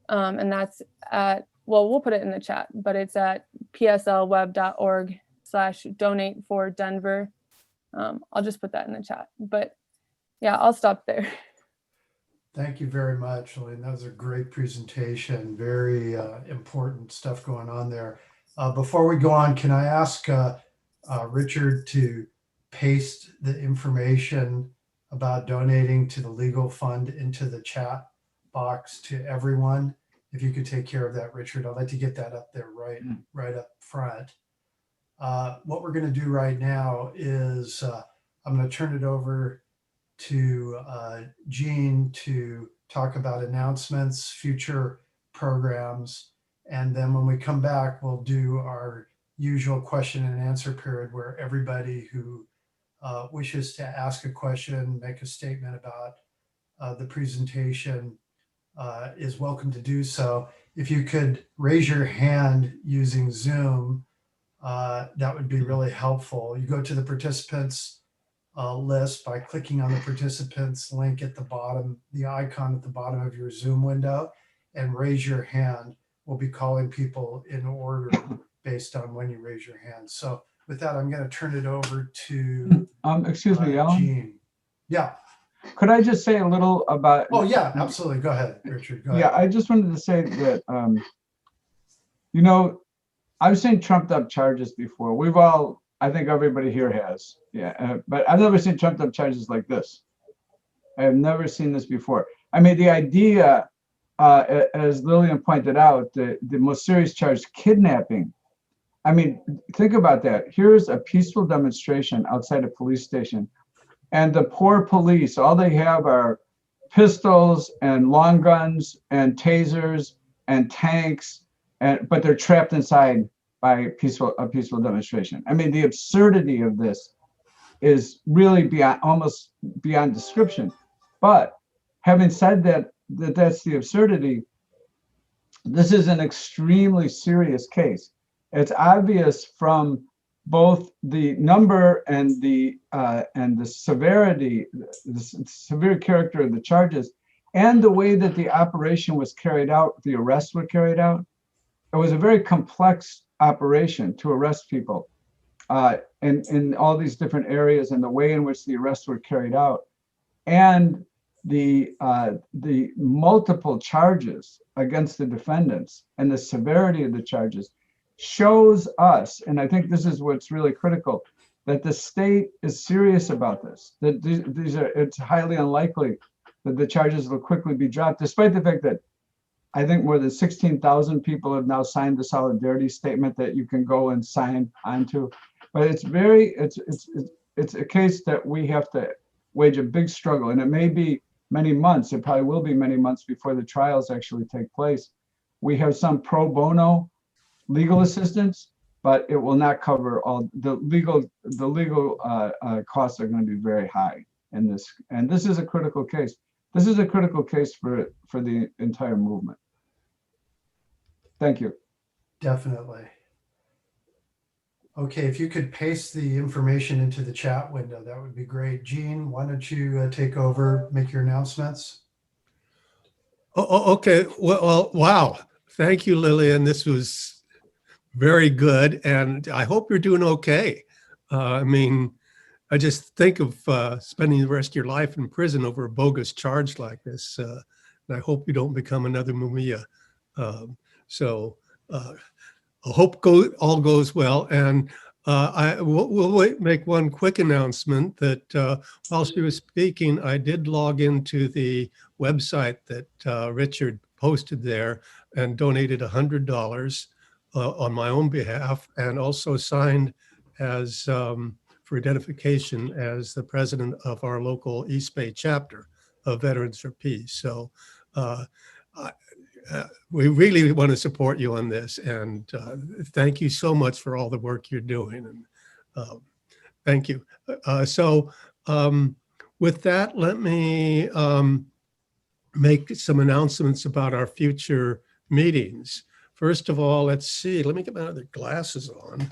And that's at, well, we'll put it in the chat, but it's at pslweb.org/donate4Denver. I'll just put that in the chat, but yeah, I'll stop there. Thank you very much, Lynn. That was a great presentation. Very important stuff going on there. Before we go on, can I ask Richard to paste the information about donating to the legal fund into the chat box to everyone? If you could take care of that, Richard, I'd like to get that up there right up front. What we're going to do right now is I'm going to turn it over to Jean to talk about announcements, future programs. And then when we come back, we'll do our usual question and answer period where everybody who wishes to ask a question, make a statement about the presentation is welcome to do so. If you could raise your hand using Zoom, that would be really helpful. You go to the participants list by clicking on the participants link at the bottom, the icon at the bottom of your Zoom window, and raise your hand. We'll be calling people in order based on when you raise your hand. So with that, I'm going to turn it over to excuse me, Alan. Jean. Yeah. Could I just say a little about? Oh yeah, absolutely. Go ahead, Richard. Go ahead. Yeah, I just wanted to say that, you know, I've seen trumped up charges before. We've all, I think everybody here has. Yeah, but I've never seen trumped up charges like this. I have never seen this before. I mean, the idea, as Lillian pointed out, the most serious charge, kidnapping. I mean, think about that. Here's a peaceful demonstration outside a police station, and the poor police, all they have are pistols and long guns and tasers and tanks, but they're trapped inside by a peaceful demonstration. I mean, the absurdity of this is really almost beyond description. But having said that, that's the absurdity. This is an extremely serious case. It's obvious from both the number and the severity, the severe character of the charges, and the way that the operation was carried out, the arrests were carried out. It was a very complex operation to arrest people in all these different areas, and the way in which the arrests were carried out, and the multiple charges against the defendants and the severity of the charges shows us, and I think this is what's really critical, that the state is serious about this, that it's highly unlikely that the charges will quickly be dropped, despite the fact that I think more than 16,000 people have now signed the solidarity statement that you can go and sign onto. But it's a case that we have to wage a big struggle, and it may be many months, it probably will be many months before the trials actually take place. We have some pro bono legal assistance, but it will not cover all the legal costs are going to be very high in this. And this is a critical case. This is a critical case for the entire movement. Thank you. Definitely. Okay, if you could paste the information into the chat window, that would be great. Jean, why don't you take over, make your announcements? Okay. Well, wow. Thank you, Lillian. This was very good, and I hope you're doing okay. I mean, I just think of spending the rest of your life in prison over a bogus charge like this, and I hope you don't become another Mumia. I hope all goes well, and we'll make one quick announcement that while she was speaking, I did log into the website that Richard posted there and donated $100 on my own behalf, and also signed as for identification as the president of our local East Bay chapter of Veterans for Peace. So we really want to support you on this, and thank you so much for all the work you're doing. And thank you. With that, let me make some announcements about our future meetings. First of all, let's see, let me get my other glasses on.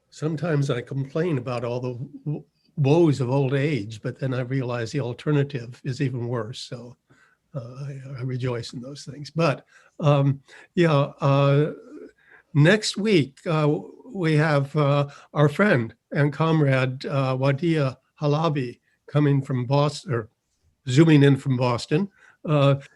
Sometimes I complain about all the woes of old age, but then I realize the alternative is even worse. So I rejoice in those things. But next week we have our friend and comrade Wadia Halabi coming from Boston, or zooming in from Boston.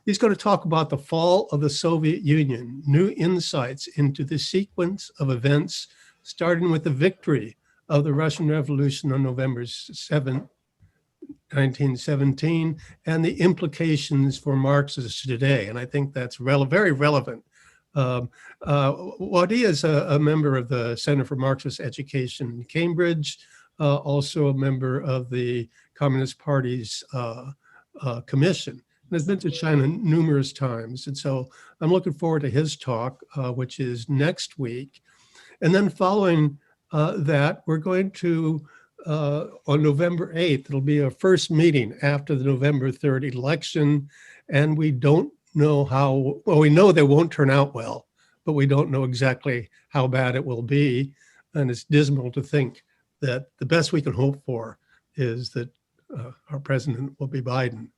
He's going to talk about the fall of the Soviet Union, new insights into the sequence of events, starting with the victory of the Russian Revolution on November 7, 1917, and the implications for Marxists today. And I think that's very relevant Wadi is a member of the Center for Marxist Education in Cambridge, also a member of the Communist Party's commission, and has been to China numerous times. And so I'm looking forward to his talk, which is next week. And then following that, we're going to, on November 8th, it'll be our first meeting after the November 3rd election. And we don't know how, well, we know they won't turn out well, but we don't know exactly how bad it will be. And it's dismal to think that the best we can hope for is that our president will be Biden.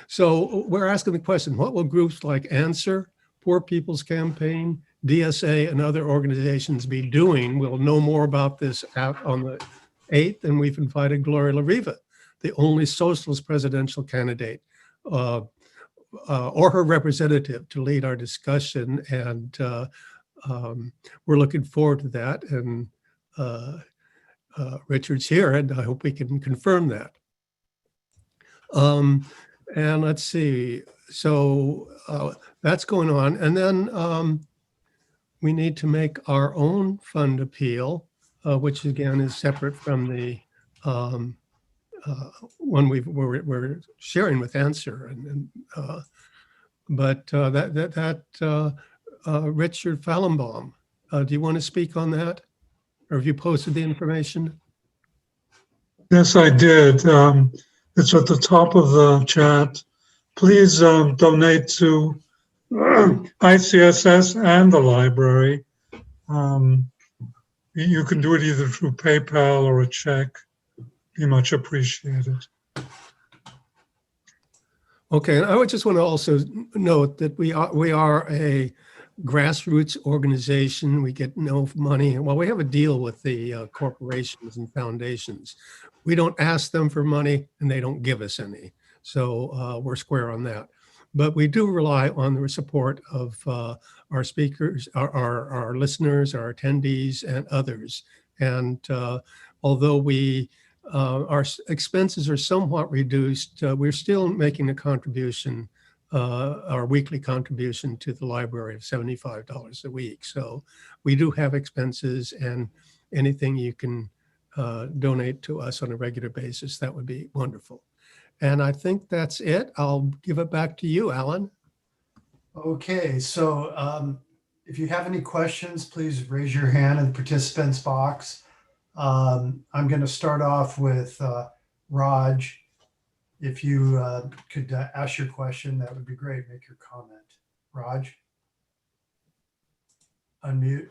So we're asking the question, what will groups like Answer, Poor People's Campaign, DSA, and other organizations be doing? We'll know more about this out on the 8th, and we've invited Gloria La Riva, the only socialist presidential candidate, or her representative, to lead our discussion. And we're looking forward to that. And Richard's here, and I hope we can confirm that. And let's see, so that's going on. And then we need to make our own fund appeal, which again is separate from the one we're sharing with Answer. But Richard Fallenbaum, do you want to speak on that? Or have you posted the information? Yes, I did. It's at the top of the chat. Please donate to ICSS and the library. You can do it either through PayPal or a check. Be much appreciated. Okay, and I would just want to also note that we are a grassroots organization. We get no money. Well, we have a deal with the corporations and foundations. We don't ask them for money and they don't give us any. So we're square on that. But we do rely on the support of our speakers, our listeners, our attendees, and others. And although our expenses are somewhat reduced, we're still making a contribution, our weekly contribution to the library of $75 a week. So we do have expenses, and anything you can donate to us on a regular basis, that would be wonderful. And I think that's it. I'll give it back to you, Alan. Okay, so if you have any questions, please raise your hand in the participants box. I'm going to start off with Raj. If you could ask your question, that would be great. Make your comment. Raj, unmute.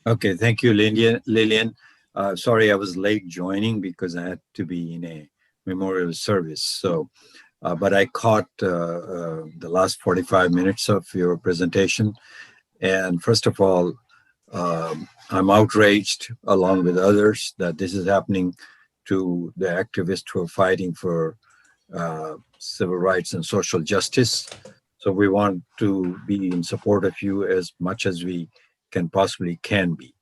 Okay, thank you, Lillian. Sorry, I was late joining because I had to be in a memorial service. So, but I caught the last 45 minutes of your presentation. And first of all, I'm outraged, along with others, that this is happening to the activists who are fighting for civil rights and social justice. So we want to be in support of you as much as we can be.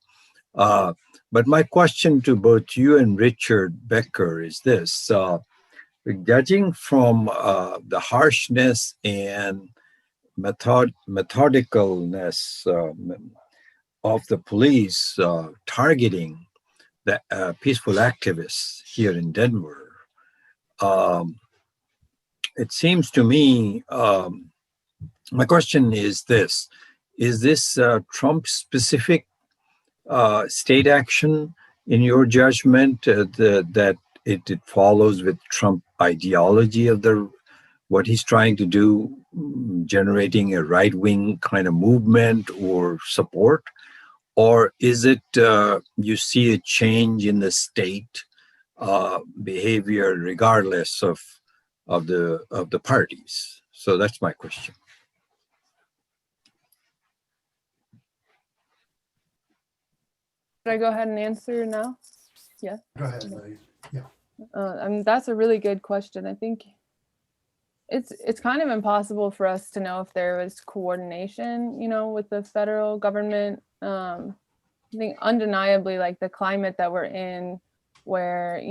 But my question to both you and Richard Becker is this. Judging from the harshness and methodicalness of the police targeting the peaceful activists here in Denver, it seems to me, my question is this: is this Trump-specific state action in your judgment, that it follows with Trump ideology of what he's trying to do, generating a right-wing kind of movement or support? Or is it you see a change in the state behavior regardless of the parties? So that's my question. Should I go ahead and answer now? Yeah. Go ahead, Lily. Yeah. I mean, that's a really good question. I think it's kind of impossible for us to know if there was coordination, with the federal government. I think undeniably, like the climate that we're in, where,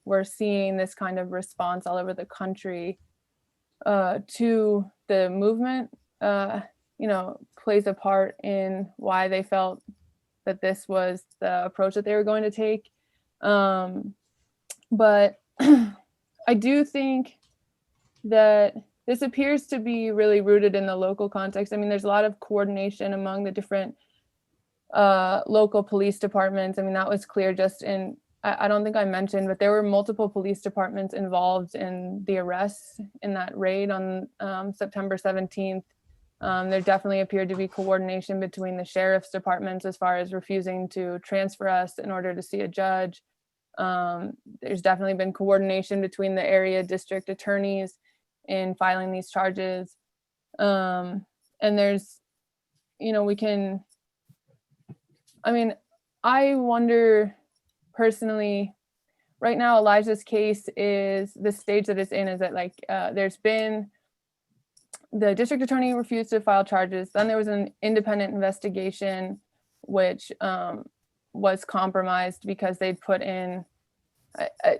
we're seeing this kind of response all over the country. to the movement, you know, plays a part in why they felt that this was the approach that they were going to take. But I do think that this appears to be really rooted in the local context. I mean, there's a lot of coordination among the different local police departments. I mean, that was clear just in, I don't think I mentioned, but there were multiple police departments involved in the arrests in that raid on September 17th. There definitely appeared to be coordination between the sheriff's departments as far as refusing to transfer us in order to see a judge. There's definitely been coordination between the area district attorneys in filing these charges. And there's, you know, we can, I mean, I wonder personally, right now, Elijah's case is, the stage that it's in is that like, there's been, the district attorney refused to file charges. Then there was an independent investigation, which was compromised because they'd put in,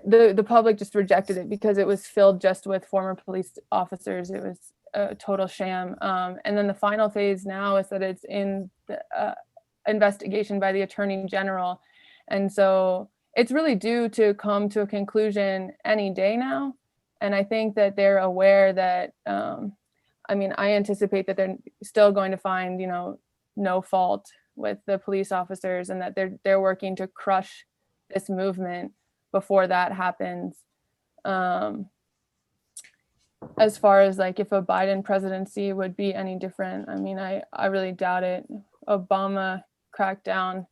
the public just rejected it because it was filled just with former police officers. It was a total sham. And then the final phase now is that it's in the investigation by the Attorney General. And so it's really due to come to a conclusion any day now. And I think that they're aware that, I mean, I anticipate that they're still going to find, you know, no fault with the police officers, and that they're working to crush this movement before that happens. As far as like if a Biden presidency would be any different, I mean, I really doubt it. Obama cracked down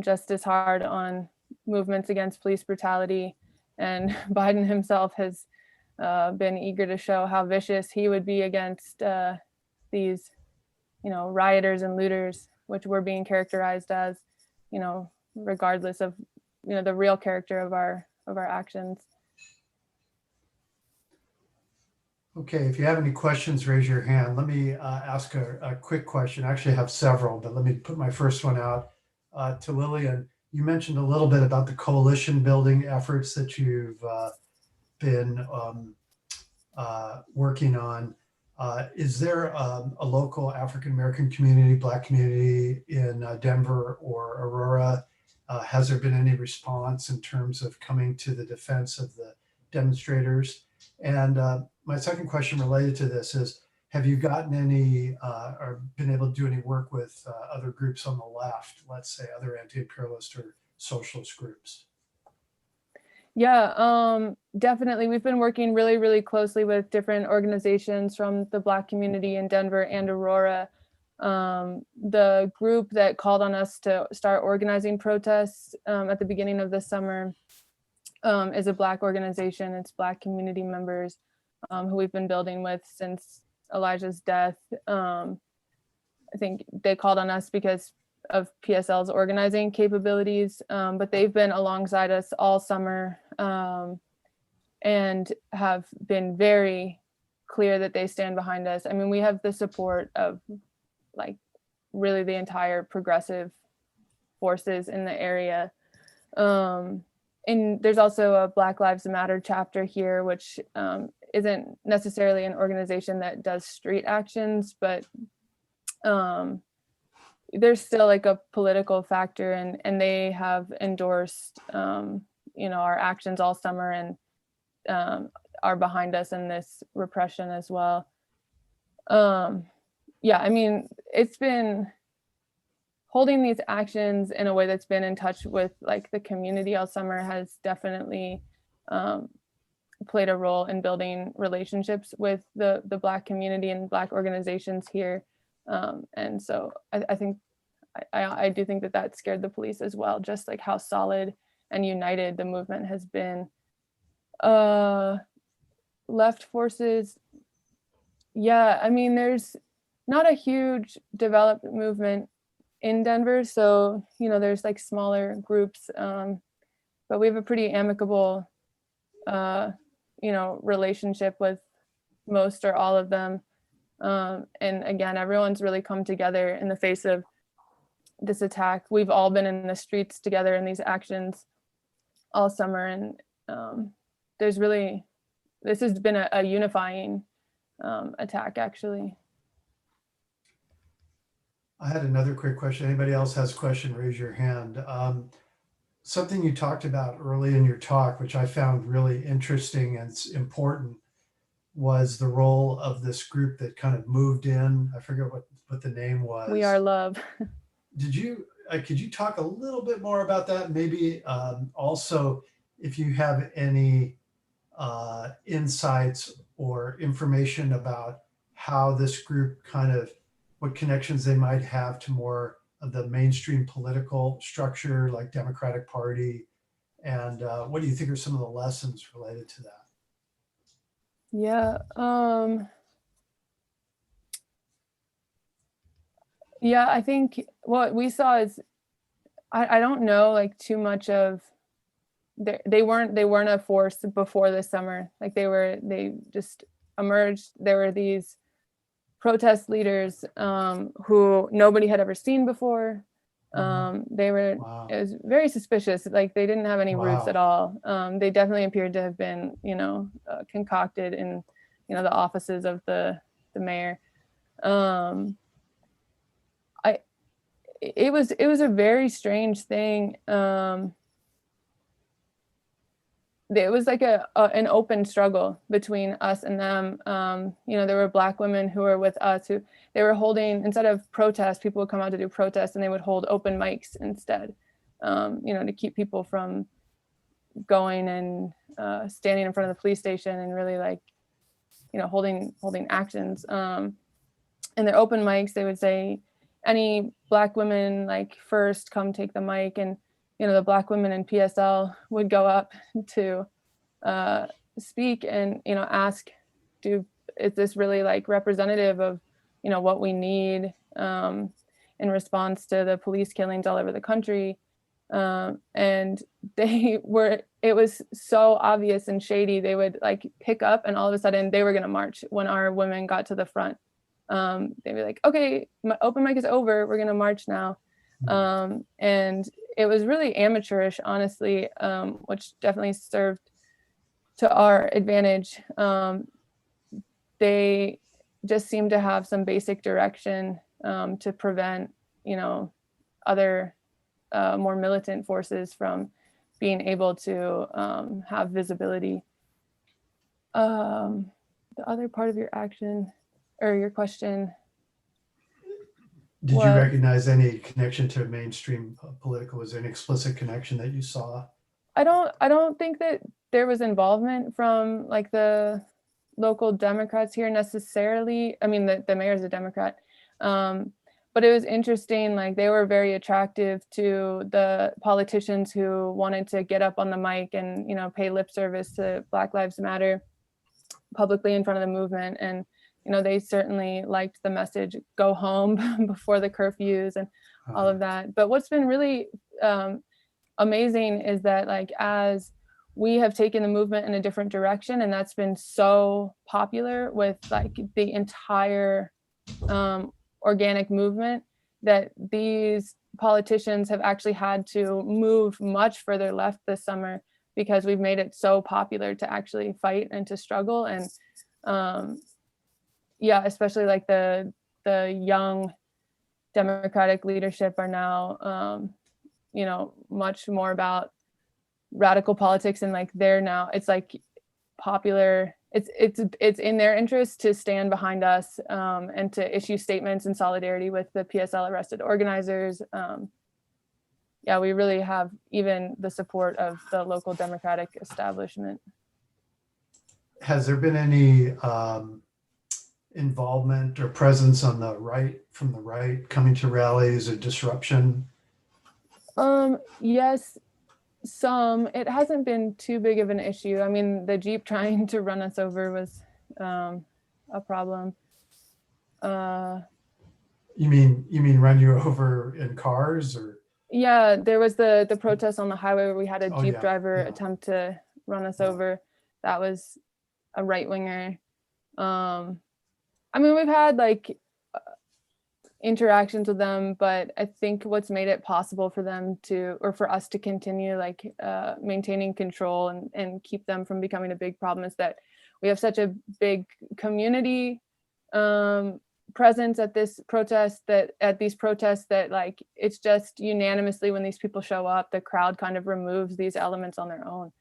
just as hard on movements against police brutality, and Biden himself has been eager to show how vicious he would be against these, you know, rioters and looters, which we're being characterized as, you know, regardless of, you know, the real character of our actions. Okay, if you have any questions, raise your hand. Let me ask a quick question. I actually have several, but let me put my first one out to Lillian. You mentioned a little bit about the coalition building efforts that you've been working on. Is there a local African-American community, Black community in Denver or Aurora? Has there been any response in terms of coming to the defense of the demonstrators? And my second question related to this is, have you gotten any or been able to do any work with other groups on the left, let's say other anti-imperialist or socialist groups? Yeah, definitely. We've been working really, really closely with different organizations from the Black community in Denver and Aurora. The group that called on us to start organizing protests at the beginning of the summer is a Black organization. It's Black community members who we've been building with since Elijah's death. I think they called on us because of PSL's organizing capabilities, but they've been alongside us all summer and have been very clear that they stand behind us. I mean, we have the support of like really the entire progressive forces in the area. And there's also a Black Lives Matter chapter here, which isn't necessarily an organization that does street actions, but there's still like a political factor, and they have endorsed you know, our actions all summer and are behind us in this repression as well. Yeah, I mean, it's been holding these actions in a way that's been in touch with like the community all summer has definitely played a role in building relationships with the Black community and Black organizations here. And so I think I do think that scared the police as well, just like how solid and united the movement has been. Left forces, yeah, I mean, there's not a huge developed movement in Denver, so you know, there's like smaller groups, but we have a pretty amicable you know, relationship with most or all of them. And again, everyone's really come together in the face of this attack. We've all been in the streets together in these actions all summer, and there's really, this has been a unifying attack, actually. I had another quick question. Anybody else has a question, raise your hand. Something you talked about early in your talk, which I found really interesting and it's important, was the role of this group that kind of moved in. I forget what the name was. We Are Love. Could you talk a little bit more about that? Maybe also if you have any insights or information about how this group what connections they might have to more of the mainstream political structure like Democratic Party, and what do you think are some of the lessons related to that? Yeah. Yeah, I think what we saw is, I don't know like too much of, they weren't a force before this summer. Like they just emerged. There were these protest leaders who nobody had ever seen before. Wow. It was very suspicious. Like they didn't have any roots Wow. at all. They definitely appeared to have been, concocted in, the offices of the mayor. It was a very strange thing. It was like an open struggle between us and them. There were Black women who were with us who they were holding, instead of protests, people would come out to do protests and they would hold open mics instead, to keep people from going and standing in front of the police station and really holding actions. In their open mics, they would say, any Black women first come take the mic, and the Black women in PSL would go up to speak and ask, is this really representative of what we need in response to the police killings all over the country? And it was so obvious and shady. They would pick up, and all of a sudden they were going to march when our women got to the front. They'd be like, okay, my open mic is over, we're gonna march now. And it was really amateurish, honestly, which definitely served to our advantage. They just seemed to have some basic direction to prevent, other more militant forces from being able to have visibility. The other part of your action, or your question. Did you recognize any connection to mainstream political? Was there an explicit connection that you saw? I don't think that there was involvement from the local Democrats here necessarily. I mean, the mayor's a Democrat, but it was interesting. They were very attractive to the politicians who wanted to get up on the mic and pay lip service to Black Lives Matter publicly in front of the movement. And they certainly liked the message, go home before the curfews and all of that. But what's been really amazing is that as we have taken the movement in a different direction, and that's been so popular with the entire organic movement, that these politicians have actually had to move much further left this summer because we've made it so popular to actually fight and to struggle. And especially the young Democratic leadership are now, much more about radical politics, and they're now, it's popular. It's in their interest to stand behind us and to issue statements in solidarity with the PSL arrested organizers. We really have even the support of the local Democratic establishment. Has there been any involvement or presence on the right, from the right, coming to rallies or disruption? Yes, some. It hasn't been too big of an issue. I mean, the Jeep trying to run us over was a problem. You mean run you over in cars, or? Yeah, there was the protest on the highway where we had a Jeep Yeah, driver yeah. attempt to run us over. That was a right winger. I mean, we've had interactions with them, but I think what's made it possible for them to, or for us to continue like maintaining control and keep them from becoming a big problem is that we have such a big community presence at this protest, that at these protests, that like it's just unanimously when these people show up, the crowd kind of removes these elements on their own.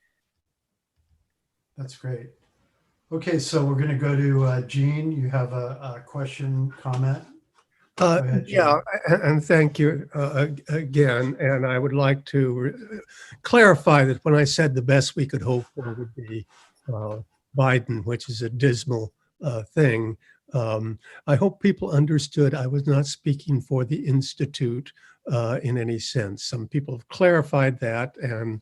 That's great. Okay, so we're going to go to Jean. You have a question, comment? Go ahead, Jean. Yeah, and thank you again. And I would like to clarify that when I said the best we could hope for would be Biden, which is a dismal thing, I hope people understood I was not speaking for the Institute in any sense. Some people have clarified that, and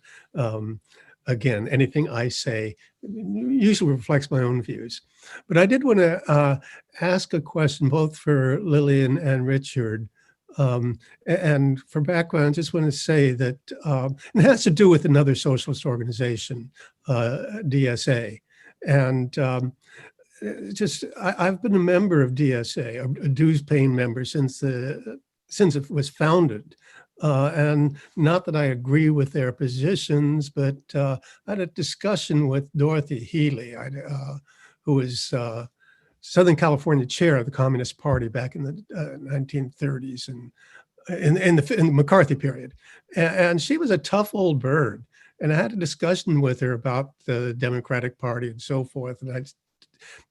again, anything I say usually reflects my own views. But I did want to ask a question both for Lillian and Richard. And for background, I just want to say that it has to do with another socialist organization, DSA. And I've been a member of DSA, a dues-paying member since it was founded. And not that I agree with their positions, but I had a discussion with Dorothy Healy, who was Southern California chair of the Communist Party back in the 1930s and in the McCarthy period. And she was a tough old bird. And I had a discussion with her about the Democratic Party and so forth. And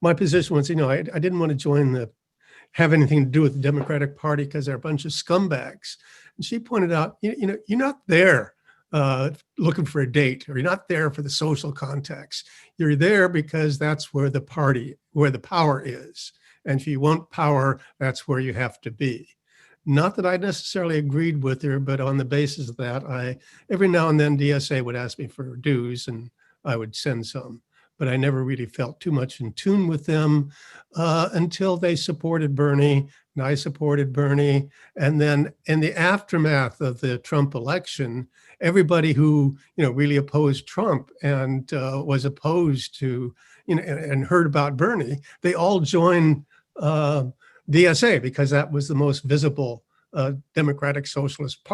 my position was, I didn't want to have anything to do with the Democratic Party because they're a bunch of scumbags. And she pointed out, you're not there looking for a date, or you're not there for the social context. You're there because that's where the power is. And if you want power, that's where you have to be. Not that I necessarily agreed with her, but on the basis of that, every now and then DSA would ask me for dues and I would send some. But I never really felt too much in tune with them until they supported Bernie, and I supported Bernie. And then in the aftermath of the Trump election, everybody who really opposed Trump and was opposed to, and heard about Bernie, they all joined DSA because that was the most visible democratic socialist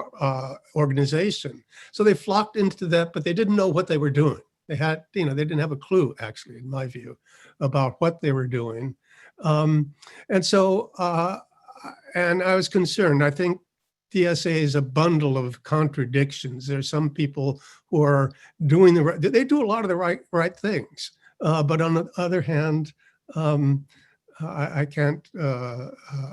organization. So they flocked into that, but they didn't know what they were doing. They didn't have a clue, actually, in my view, about what they were doing. And I was concerned. I think DSA is a bundle of contradictions. There's some people who are doing they do a lot of the right things. But on the other hand, I can't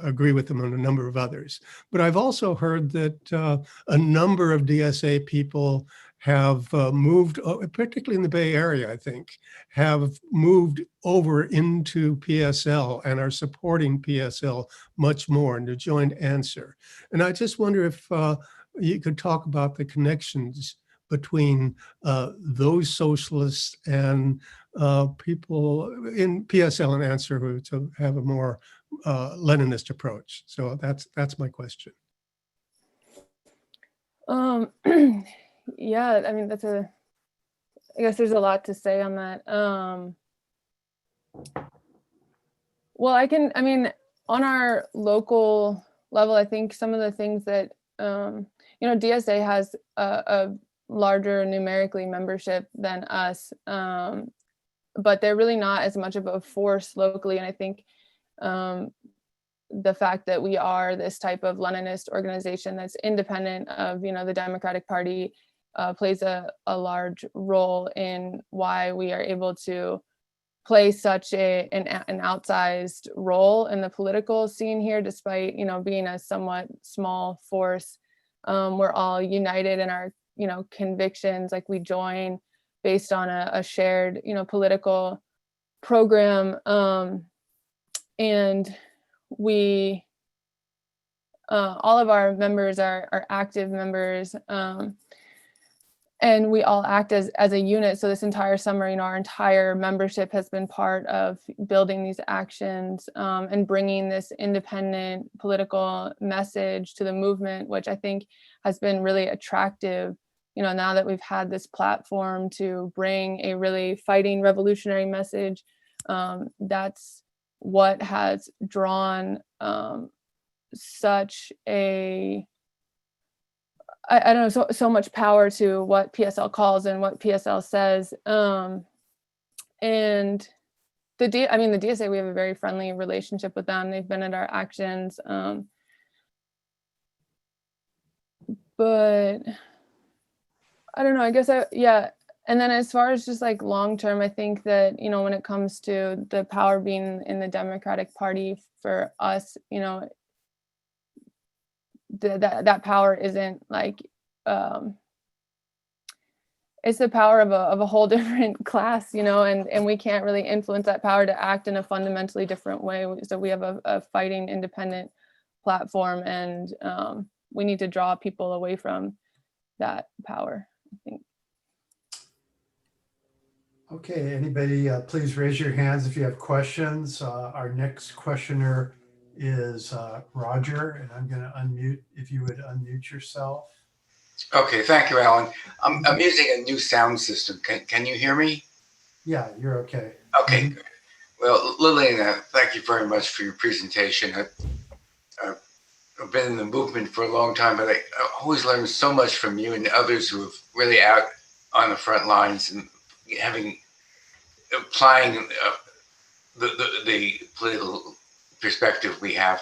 agree with them on a number of others. But I've also heard that a number of DSA people have moved, particularly in the Bay Area, I think, have moved over into PSL and are supporting PSL much more and to join Answer. And I just wonder if you could talk about the connections between those socialists and people in PSL and Answer who to have a more Leninist approach. So that's my question. Yeah, I mean, I guess there's a lot to say on that. Well, on our local level, I think some of the things that, DSA has a larger numerically membership than us, but they're really not as much of a force locally. And I think the fact that we are this type of Leninist organization that's independent of, the Democratic Party plays a large role in why we are able to play such an outsized role in the political scene here, despite, being a somewhat small force. We're all united in our, convictions, like we join based on a shared, political program. And we, all of our members are active members. And we all act as a unit. So this entire summer, our entire membership has been part of building these actions and bringing this independent political message to the movement, which I think has been really attractive, now that we've had this platform to bring a really fighting revolutionary message. That's what has drawn such a, I don't know, so much power to what PSL calls and what PSL says. And the DSA, we have a very friendly relationship with them. They've been at our actions. But I don't know, I guess yeah. And then as far as just like long-term, I think that, you know, when it comes to the power being in the Democratic Party for us, you know, that power isn't like, it's the power of a whole different class, you know, and we can't really influence that power to act in a fundamentally different way. So we have a fighting independent platform, and we need to draw people away from that power, I think. Okay, anybody, please raise your hands if you have questions. Our next questioner is Roger, and I'm going to unmute, if you would unmute yourself. Okay, thank you, Alan. I'm using a new sound system. Can you hear me? Yeah, you're okay. Okay, good. Well, Lillian, thank you very much for your presentation. I've been in the movement for a long time, but I always learn so much from you and others who have really out on the front lines and applying the political perspective we have.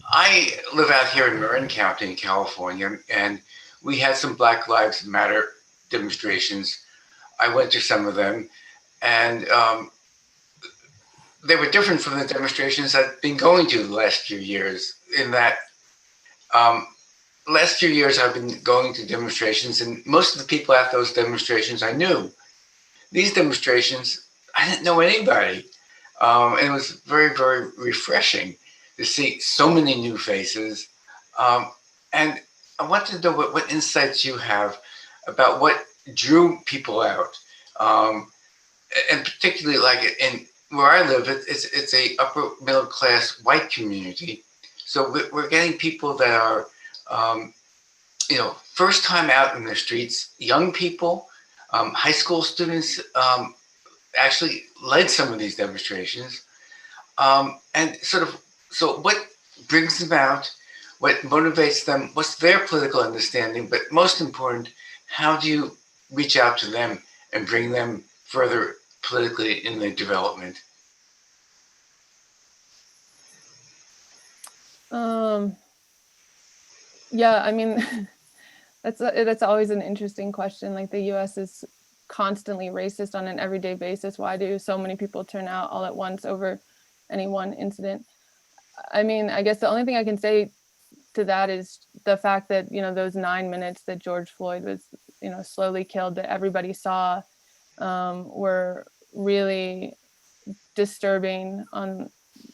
I live out here in Marin County in California, and we had some Black Lives Matter demonstrations. I went to some of them, and they were different from the demonstrations I've been going to the last few years, in that last few years I've been going to demonstrations, and most of the people at those demonstrations I knew. These demonstrations, I didn't know anybody. And it was very, very refreshing to see so many new faces. And I wanted to know what insights you have about what drew people out. And particularly like in where I live, it's a upper middle class white community. So we're getting people that are, you know, first time out in the streets, young people, high school students, actually led some of these demonstrations. And sort of, so what brings them out, what motivates them, what's their political understanding, but most important, how do you reach out to them and bring them further politically in their development? Yeah, I mean, that's always an interesting question. Like, the US is constantly racist on an everyday basis. Why do so many people turn out all at once over any one incident? I mean, I guess the only thing I can say to that is the fact that, you know, those 9 minutes that George Floyd was, you know, slowly killed, that everybody saw, were really disturbing, on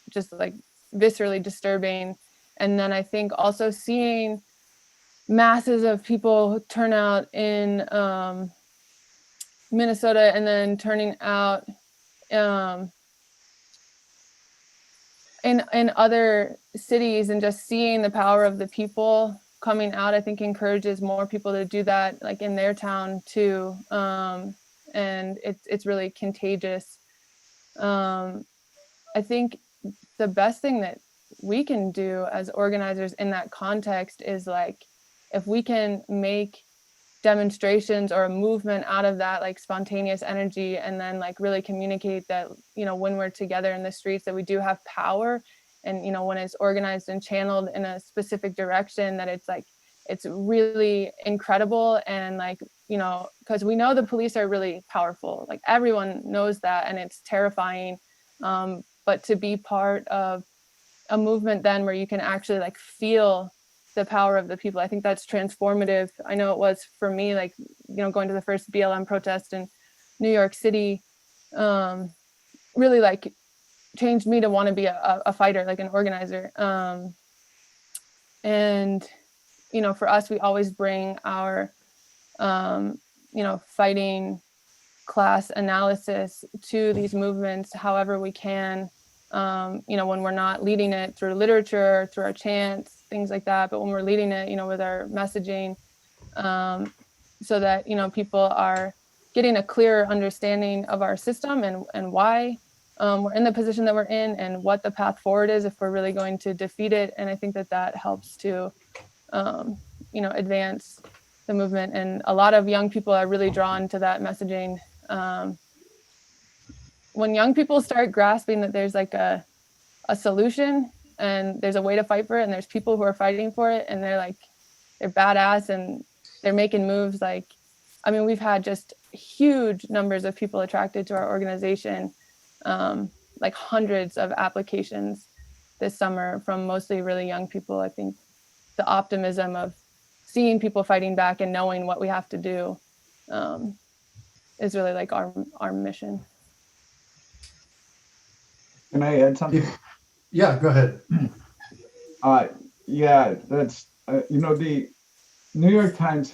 just like viscerally disturbing. And then I think also seeing masses of people turn out in Minnesota, and then turning out in other cities, and just seeing the power of the people coming out, I think encourages more people to do that, like in their town too. And it's really contagious. I think the best thing that we can do as organizers in that context is, like, if we can make demonstrations or a movement out of that, like, spontaneous energy, and then like really communicate that, you know, when we're together in the streets, that we do have power, and, you know, when it's organized and channeled in a specific direction, that it's like, it's really incredible. And like, you know, because we know the police are really powerful, like everyone knows that, and it's terrifying. But to be part of a movement then where you can actually like feel the power of the people, I think that's transformative. I know it was for me, like, you know, going to the first BLM protest in New York City, really like changed me to want to be a fighter, like an organizer. And, you know, for us, we always bring our, you know, fighting class analysis to these movements however we can, you know, when we're not leading it through literature, through our chants, things like that, but when we're leading it, you know, with our messaging, so that, you know, people are getting a clearer understanding of our system and why we're in the position that we're in and what the path forward is if we're really going to defeat it. And I think that that helps to, advance the movement. And a lot of young people are really drawn to that messaging. When young people start grasping that there's like a solution and there's a way to fight for it, and there's people who are fighting for it, and they're badass and they're making moves. We've had just huge numbers of people attracted to our organization, like hundreds of applications this summer from mostly really young people. I think the optimism of seeing people fighting back and knowing what we have to do is really like our mission. Can I add something? Yeah, go ahead. Yeah, that's, the New York Times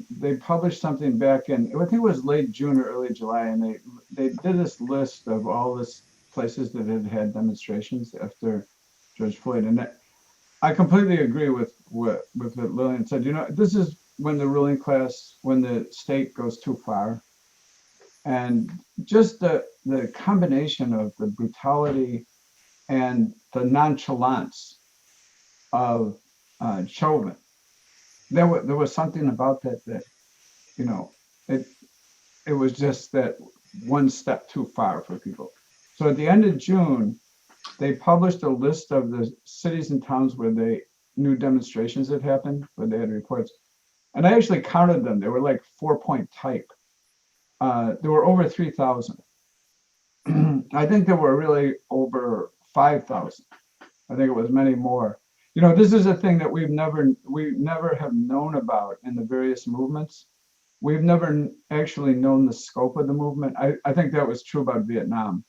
they published something back in, I think it was late June or early July, and they did this list of all these places that had demonstrations after George Floyd. And I completely agree with what Lillian said. This is when the ruling class, when the state goes too far. And just the combination of the brutality and the nonchalance of Chauvin. There was something about that it was just that one step too far for people. So at the end of June, they published a list of the cities and towns where they knew demonstrations had happened, where they had reports. And I actually counted them. They were like 4-point type. There were over 3,000. I think there were really over 5,000. I think it was many more. This is a thing that we never have known about in the various movements. We've never actually known the scope of the movement. I think that was true about Vietnam.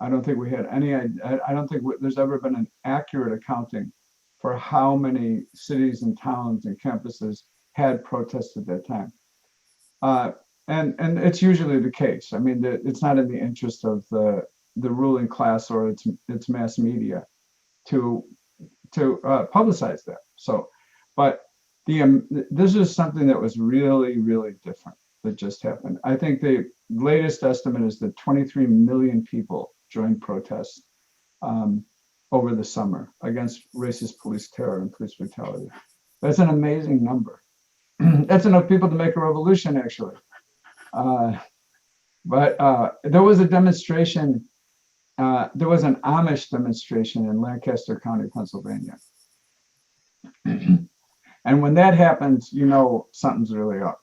I don't think we had any, I don't think there's ever been an accurate accounting for how many cities and towns and campuses had protests at that time. And it's usually the case. It's not in the interest of the ruling class or its mass media to publicize that. So, but this is something that was really, really different that just happened. I think the latest estimate is that 23 million people joined protests over the summer against racist police terror and police brutality. That's an amazing number. That's enough people to make a revolution, actually. But there was a demonstration. There was an Amish demonstration in Lancaster County, Pennsylvania. And when that happens, something's really up.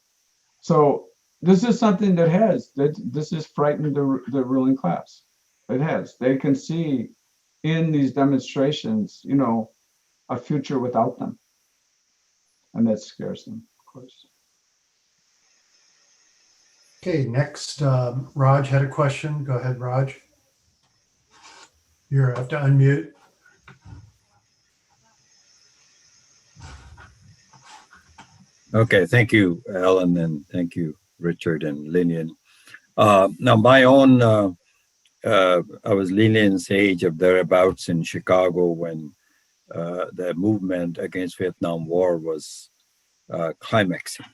So this is something this has frightened the ruling class. It has. They can see in these demonstrations, a future without them. And that scares them, of course. Okay, next, Raj had a question. Go ahead, Raj. You have to unmute. Okay, thank you, Alan, and thank you, Richard and Lillian. Now, my own, I was Lillian's age of thereabouts in Chicago when the movement against Vietnam War was climaxing.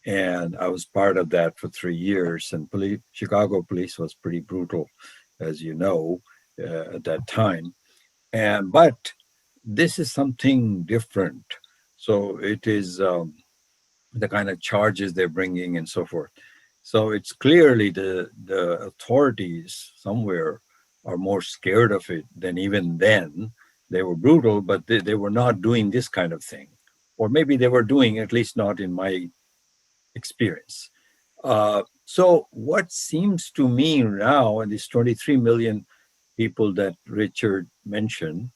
And I was part of that for 3 years, and Chicago police was pretty brutal, as you know, at that time. But this is something different. So it is the kind of charges they're bringing and so forth. So it's clearly the authorities somewhere are more scared of it than even then. They were brutal, but they were not doing this kind of thing. Or maybe they were doing, at least not in my experience. So what seems to me now, and these 23 million people that Richard mentioned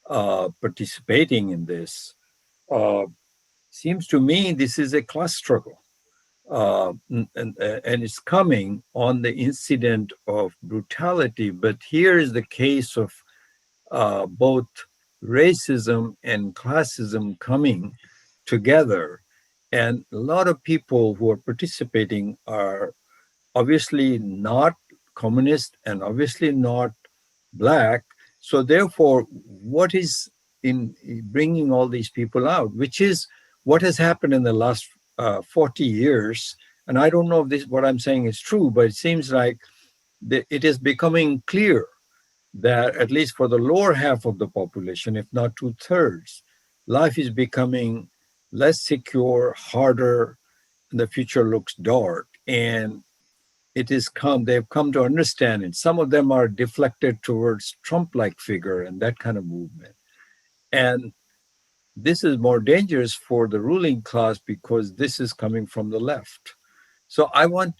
participating in this, seems to me this is a class struggle. And it's coming on the incident of brutality. But here is the case of both racism and classism coming together. And a lot of people who are participating are obviously not communist and obviously not Black. So therefore, what is in bringing all these people out, which is what has happened in the last 40 years. And I don't know if what I'm saying is true, but it seems like it is becoming clear that at least for the lower half of the population, if not 2/3, life is becoming less secure, harder, and the future looks dark. And they've come to understand it. Some of them are deflected towards Trump-like figure and that kind of movement. And this is more dangerous for the ruling class because this is coming from the left. So I want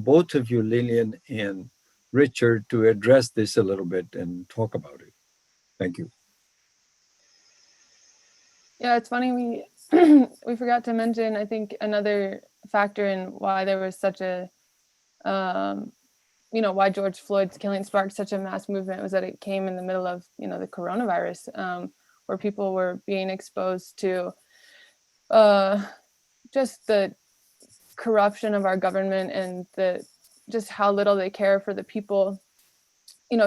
both of you, Lillian and Richard, to address this a little bit and talk about it. Thank you. Yeah, it's funny, we we forgot to mention, I think another factor in why there was such a, why George Floyd's killing sparked such a mass movement was that it came in the middle of, the coronavirus, where people were being exposed to just the corruption of our government and just how little they care for the people.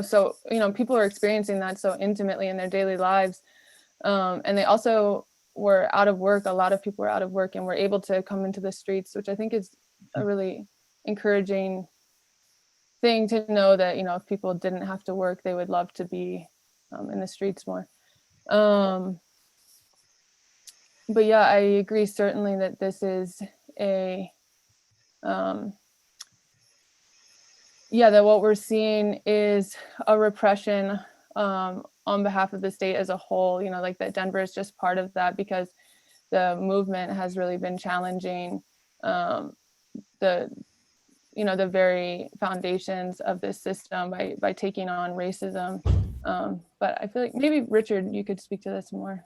So, people are experiencing that so intimately in their daily lives. And they also were out of work. A lot of people were out of work and were able to come into the streets, which I think is a really encouraging thing to know that, if people didn't have to work, they would love to be in the streets more. But yeah, I agree certainly that this is that what we're seeing is a repression on behalf of the state as a whole, like that Denver is just part of that because the movement has really been challenging the very foundations of this system by taking on racism. But I feel like maybe Richard, you could speak to this more.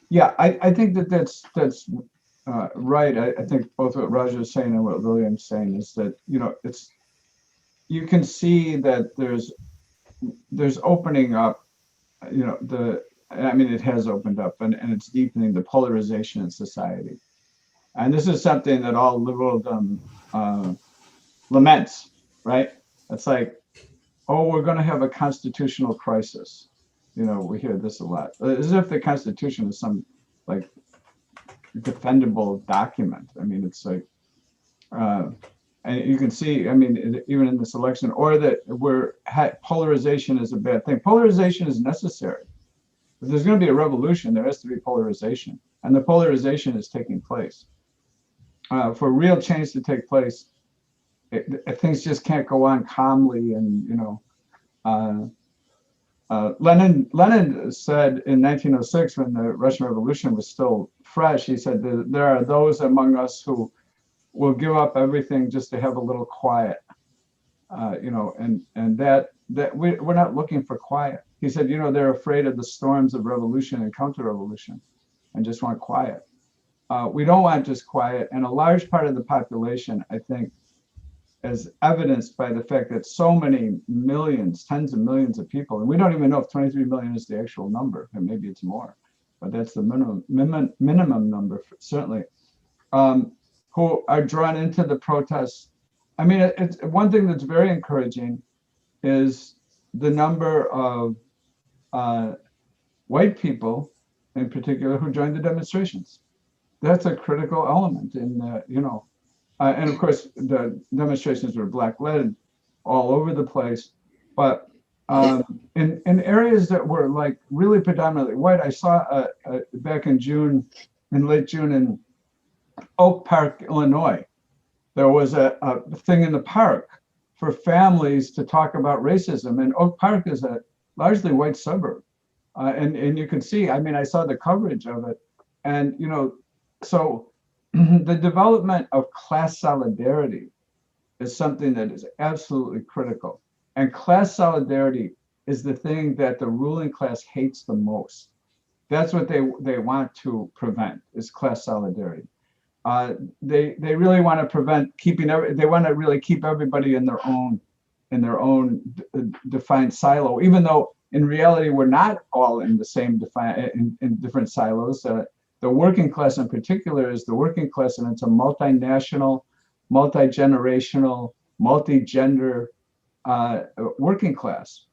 Yeah, I think that's right. I think both what Raja is saying and what Lillian's saying is that, you can see that there's opening up, it has opened up and it's deepening the polarization in society. And this is something that all liberaldom laments, right? It's like, oh, we're going to have a constitutional crisis. We hear this a lot, as if the Constitution is some like defendable document. It's like, and you can see, even in this election, or that polarization is a bad thing. Polarization is necessary. If there's going to be a revolution, there has to be polarization, and the polarization is taking place. For real change to take place, things just can't go on calmly. And Lenin said in 1906, when the Russian Revolution was still fresh, he said there are those among us who will give up everything just to have a little quiet, and that we're not looking for quiet. He said, they're afraid of the storms of revolution and counter-revolution and just want quiet. We don't want just quiet. And a large part of the population, I think, as evidenced by the fact that so many millions, tens of millions of people, and we don't even know if 23 million is the actual number, and maybe it's more, but that's the minimum number, certainly, who are drawn into the protests. It's one thing that's very encouraging is the number of white people, in particular, who joined the demonstrations. That's a critical element in and of course, the demonstrations were Black-led all over the place. But in areas that were like really predominantly white, I saw back in late June in Oak Park, Illinois, there was a thing in the park for families to talk about racism. And Oak Park is a largely white suburb. And you can see, I saw the coverage of it. And, so the development of class solidarity is something that is absolutely critical. And class solidarity is the thing that the ruling class hates the most. That's what they want to prevent, is class solidarity. They really want to prevent they want to really keep everybody in their own defined silo, even though in reality we're not all in the same in different silos. The working class in particular is the working class, and it's a multinational, multi-generational, multi-gender working class.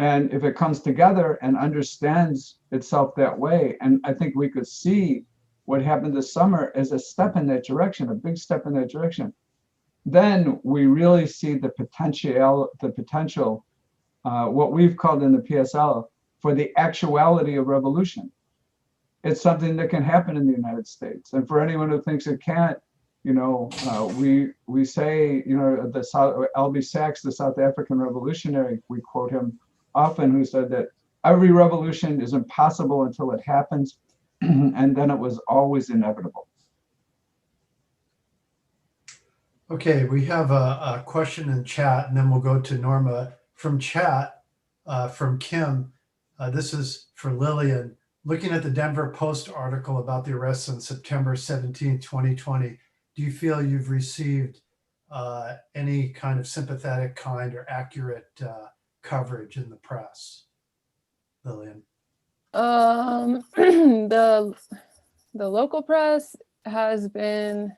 And if it comes together and understands itself that way, and I think we could see what happened this summer as a step in that direction, a big step in that direction, then we really see the potential, what we've called in the PSL, for the actuality of revolution. It's something that can happen in the United States. And for anyone who thinks it can't, you know, we say, you know, Albie Sachs, the South African revolutionary, we quote him often, who said that every revolution is impossible until it happens, and then it was always inevitable. Okay, we have a question in chat, and then we'll go to Norma. From chat, from Kim, this is for Lillian. Looking at the Denver Post article about the arrests on September 17, 2020, do you feel you've received any kind of sympathetic, kind, or accurate coverage in the press, Lillian? The local press has been,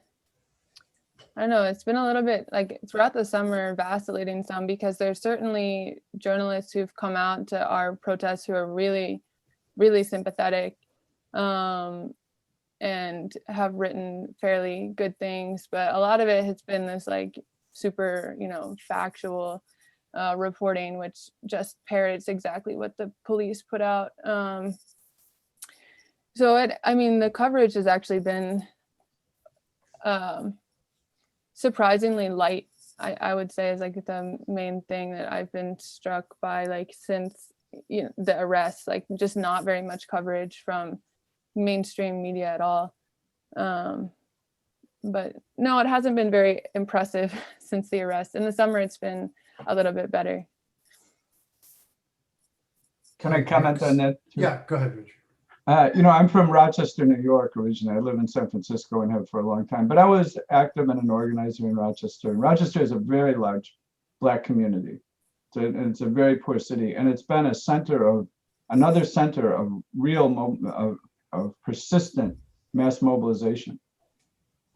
I don't know, it's been a little bit like throughout the summer vacillating some, because there's certainly journalists who've come out to our protests who are really, really sympathetic and have written fairly good things, but a lot of it has been this like super, you know, factual reporting, which just parrots exactly what the police put out. So I mean, the coverage has actually been surprisingly light, I would say, is like the main thing that I've been struck by, like since, you know, the arrests, like just not very much coverage from mainstream media at all. But no, it hasn't been very impressive since the arrest. In the summer, it's been a little bit better. Can I comment on that too? Yeah, go ahead, Richard. You know, I'm from Rochester, New York originally. I live in San Francisco and have for a long time, but I was active and an organizer in Rochester. And Rochester is a very large Black community. It's a very poor city, and it's been a center of, another center of real, of persistent mass mobilization.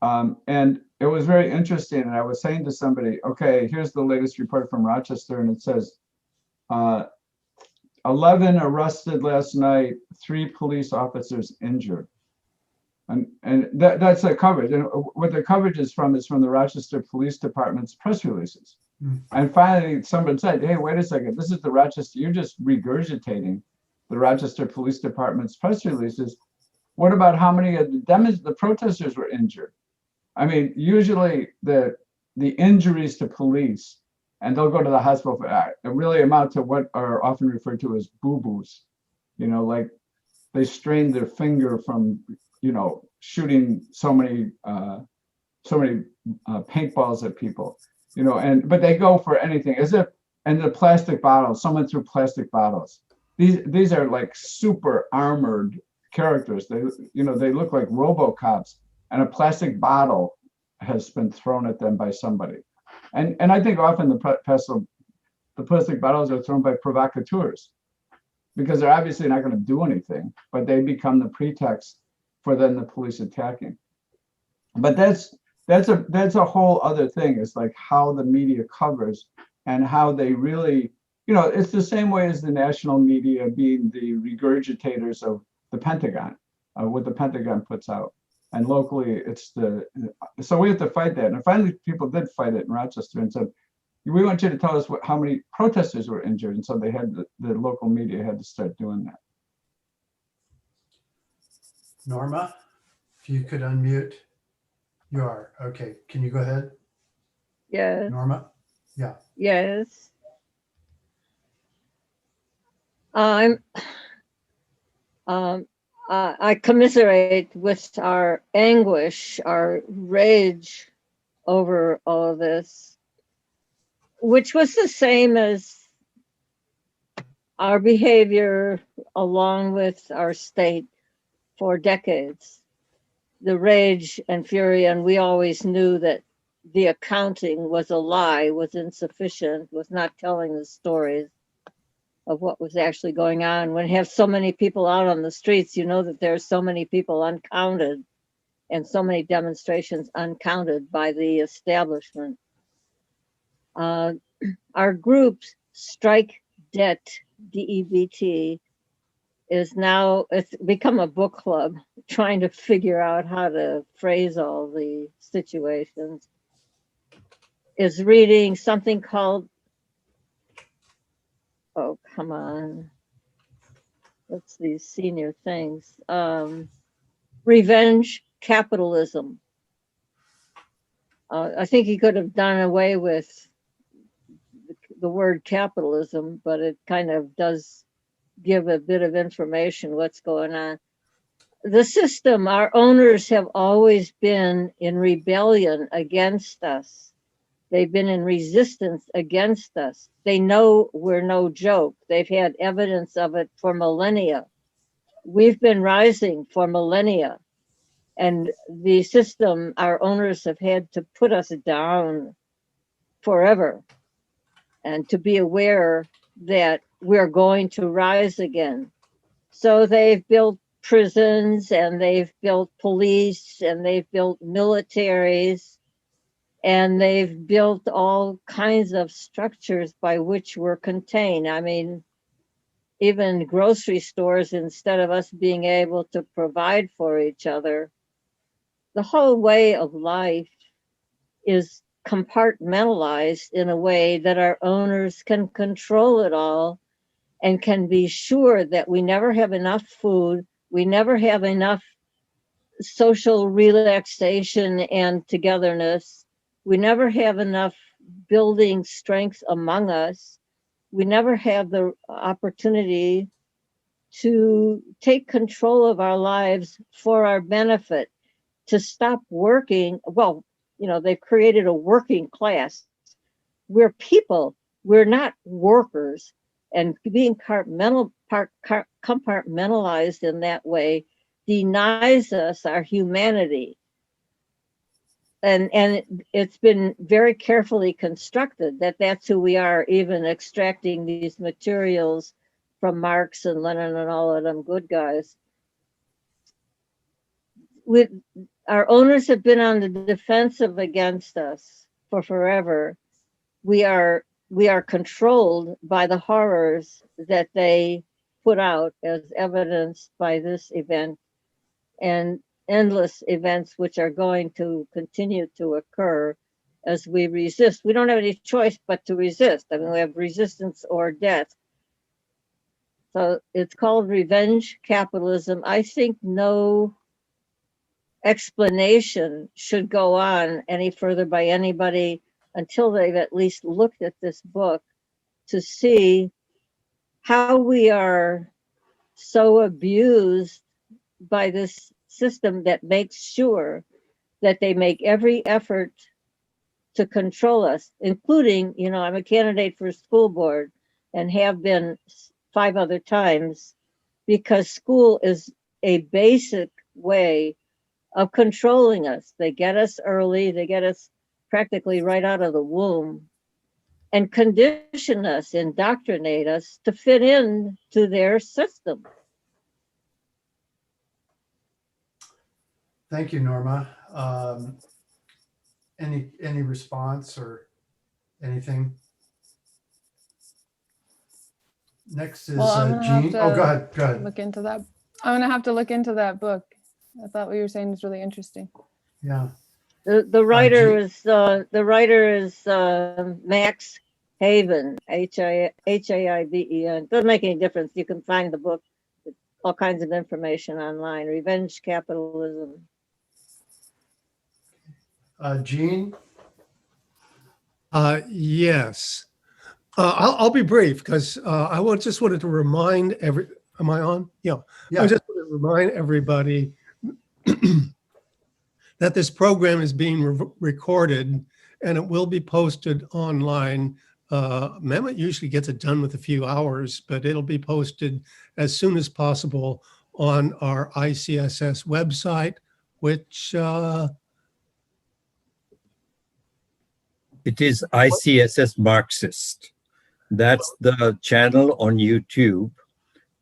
And it was very interesting. And I was saying to somebody, okay, here's the latest report from Rochester, and it says, 11 arrested last night, 3 police officers injured. And that's the coverage. And what the coverage is from the Rochester Police Department's press releases. And finally, someone said, hey, wait a second, this is the Rochester, you're just regurgitating the Rochester Police Department's press releases. What about how many of the protesters were injured? I mean, usually the injuries to police, and they'll go to the hospital for that, really amount to what are often referred to as boo-boos. You know, like they strained their finger from, you know, shooting so many paintballs at people, you know, but they go for anything, as if, and the plastic bottles, someone threw plastic bottles. These are like super armored characters. They, you know, they look like RoboCops, and a plastic bottle has been thrown at them by somebody. And I think often the plastic bottles are thrown by provocateurs, because they're obviously not going to do anything, but they become the pretext for then the police attacking. But that's a whole other thing. It's like how the media covers and how they really, you know, it's the same way as the national media being the regurgitators of the Pentagon, what the Pentagon puts out. And locally, it's so we have to fight that. And finally, people did fight it in Rochester and said, we want you to tell us how many protesters were injured. And so they had the local media had to start doing that. Norma, if you could unmute. You are. Okay. Can you go ahead? Yes. Norma? Yeah. Yes. I commiserate with our anguish, our rage over all of this, which was the same as our behavior along with our state for decades. The rage and fury, and we always knew that the accounting was a lie, was insufficient, was not telling the stories of what was actually going on. When you have so many people out on the streets, you know that there's so many people uncounted and so many demonstrations uncounted by the establishment. Our groups strike debt DEBT, is now, it's become a book club trying to figure out how to phrase all the situations, is reading something called, oh, come on. What's these senior things? Revenge Capitalism. I think he could have done away with the word capitalism, but it kind of does give a bit of information what's going on. The system, our owners have always been in rebellion against us. They've been in resistance against us. They know we're no joke. They've had evidence of it for millennia. We've been rising for millennia. And the system, our owners have had to put us down forever and to be aware that we're going to rise again. So they've built prisons and they've built police and they've built militaries and they've built all kinds of structures by which we're contained. I mean, even grocery stores, instead of us being able to provide for each other, the whole way of life is compartmentalized in a way that our owners can control it all and can be sure that we never have enough food, we never have enough social relaxation and togetherness, we never have enough building strength among us, we never have the opportunity to take control of our lives for our benefit, to stop working. Well, you know, they've created a working class. We're people, we're not workers. And being compartmentalized in that way denies us our humanity. And it's been very carefully constructed that that's who we are, even extracting these materials from Marx and Lenin and all of them good guys. Our owners have been on the defensive against us for forever. We are controlled by the horrors that they put out, as evidenced by this event and endless events which are going to continue to occur as we resist. We don't have any choice but to resist. I mean, we have resistance or death. So it's called revenge capitalism. I think no explanation should go on any further by anybody until they've at least looked at this book to see how we are so abused by this system that makes sure that they make every effort to control us, including, you know, I'm a candidate for school board and have been 5 other times, because school is a basic way of controlling us. They get us early, they get us practically right out of the womb and condition us, indoctrinate us to fit in to their system. Thank you, Norma. Any response or anything? Next is Well, I'm gonna have Jean. to Oh, go ahead. Go ahead. look into that. I'm gonna have to look into that book. I thought what you were saying was really interesting. Yeah. The writer is Max Haven, H-A-I-V-E-N. Doesn't make any difference. You can find the book, all kinds of information online. Revenge Capitalism. Jean? Yes. I'll be brief because just wanted to remind am I on? Yeah. Yeah. I just want to remind everybody that this program is being recorded and it will be posted online. Mehmet usually gets it done with a few hours, but it'll be posted as soon as possible on our ICSS website, which It is ICSS Marxist. That's the channel on YouTube,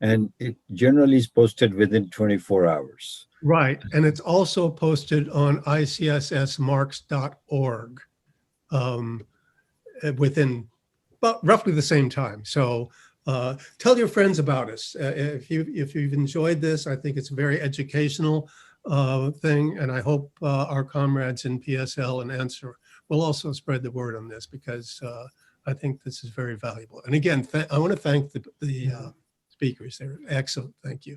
and it generally is posted within 24 hours. right, and it's also posted on icssmarx.org within roughly the same time. So Tell your friends about us. If you've enjoyed this, I think it's a very educational thing, and I hope our comrades in PSL and Answer will also spread the word on this, because I think this is very valuable. And again, I want to thank the speakers. They're excellent. Thank you.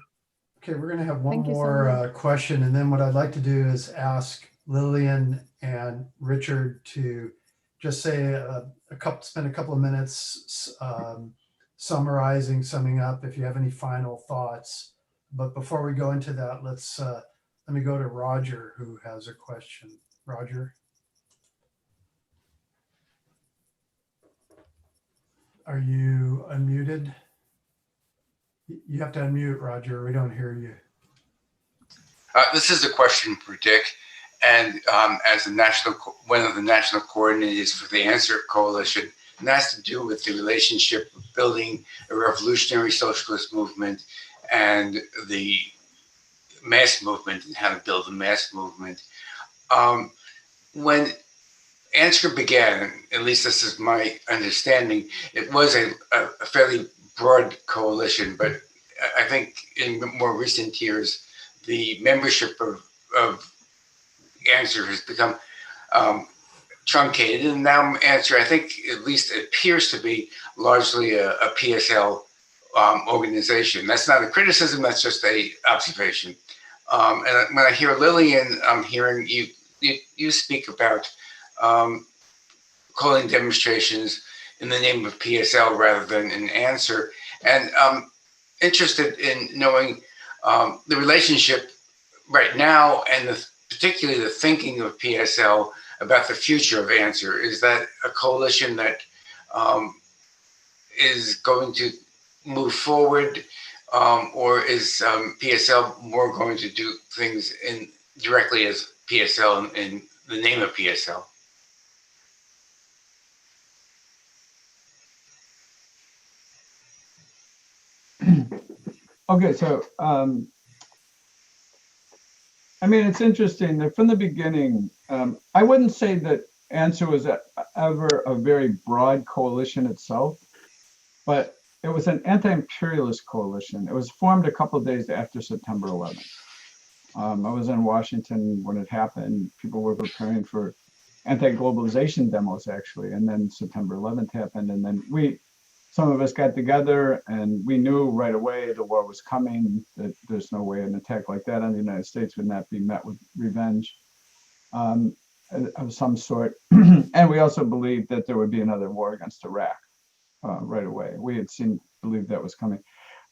Okay, we're going to have one Thank you so more question, and then what I'd like to do is ask Lillian and Richard to just say spend a couple of minutes summing up if you have any final thoughts. But before we go into that, let me go to Roger, who has a question. Roger. Are you unmuted? You have to unmute, Roger. We don't hear you. This is a question for Dick, and as one of the national coordinators for the Answer Coalition, and that has to do with the relationship of building a revolutionary socialist movement and the mass movement, and how to build a mass movement. When Answer began, at least this is my understanding, it was a fairly broad coalition, but I think in more recent years, the membership of Answer has become truncated, and now Answer, I think, at least appears to be largely a PSL organization. That's not a criticism, that's just a observation. And when I hear Lillian, I'm hearing you speak about calling demonstrations in the name of PSL rather than an Answer. And I'm interested in knowing the relationship right now, and particularly the thinking of PSL about the future of Answer. Is that a coalition that is going to move forward, or is PSL more going to do things directly as PSL in the name of PSL? Okay, so I mean, it's interesting that from the beginning, I wouldn't say that Answer was ever a very broad coalition itself, but it was an anti-imperialist coalition. It was formed a couple of days after September 11th. I was in Washington when it happened. People were preparing for anti-globalization demos, actually, and then September 11th happened, and then some of us got together, and we knew right away the war was coming, that there's no way an attack like that on the United States would not be met with revenge of some sort. And we also believed that there would be another war against Iraq right away. We had believed that was coming.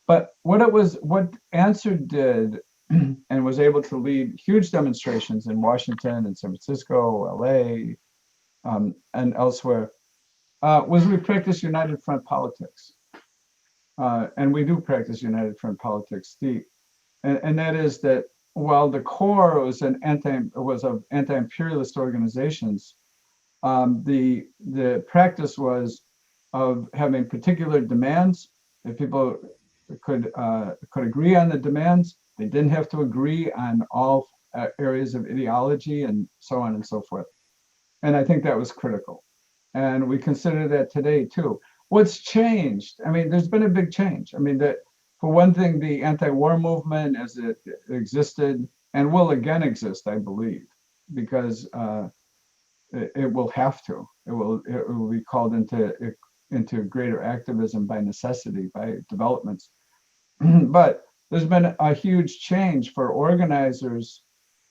But what Answer did and was able to lead huge demonstrations in Washington and San Francisco, LA, and elsewhere, was we practice united front politics. And we do practice united front politics. And that is that while the core was of anti-imperialist organizations, the practice was of having particular demands. If people could agree on the demands, they didn't have to agree on all areas of ideology and so on and so forth. And I think that was critical. And we consider that today too. What's changed? I mean, there's been a big change. I mean, that for one thing, the anti-war movement as it existed and will again exist, I believe, because it will have to. It will be called into greater activism by necessity, by developments. But there's been a huge change for organizers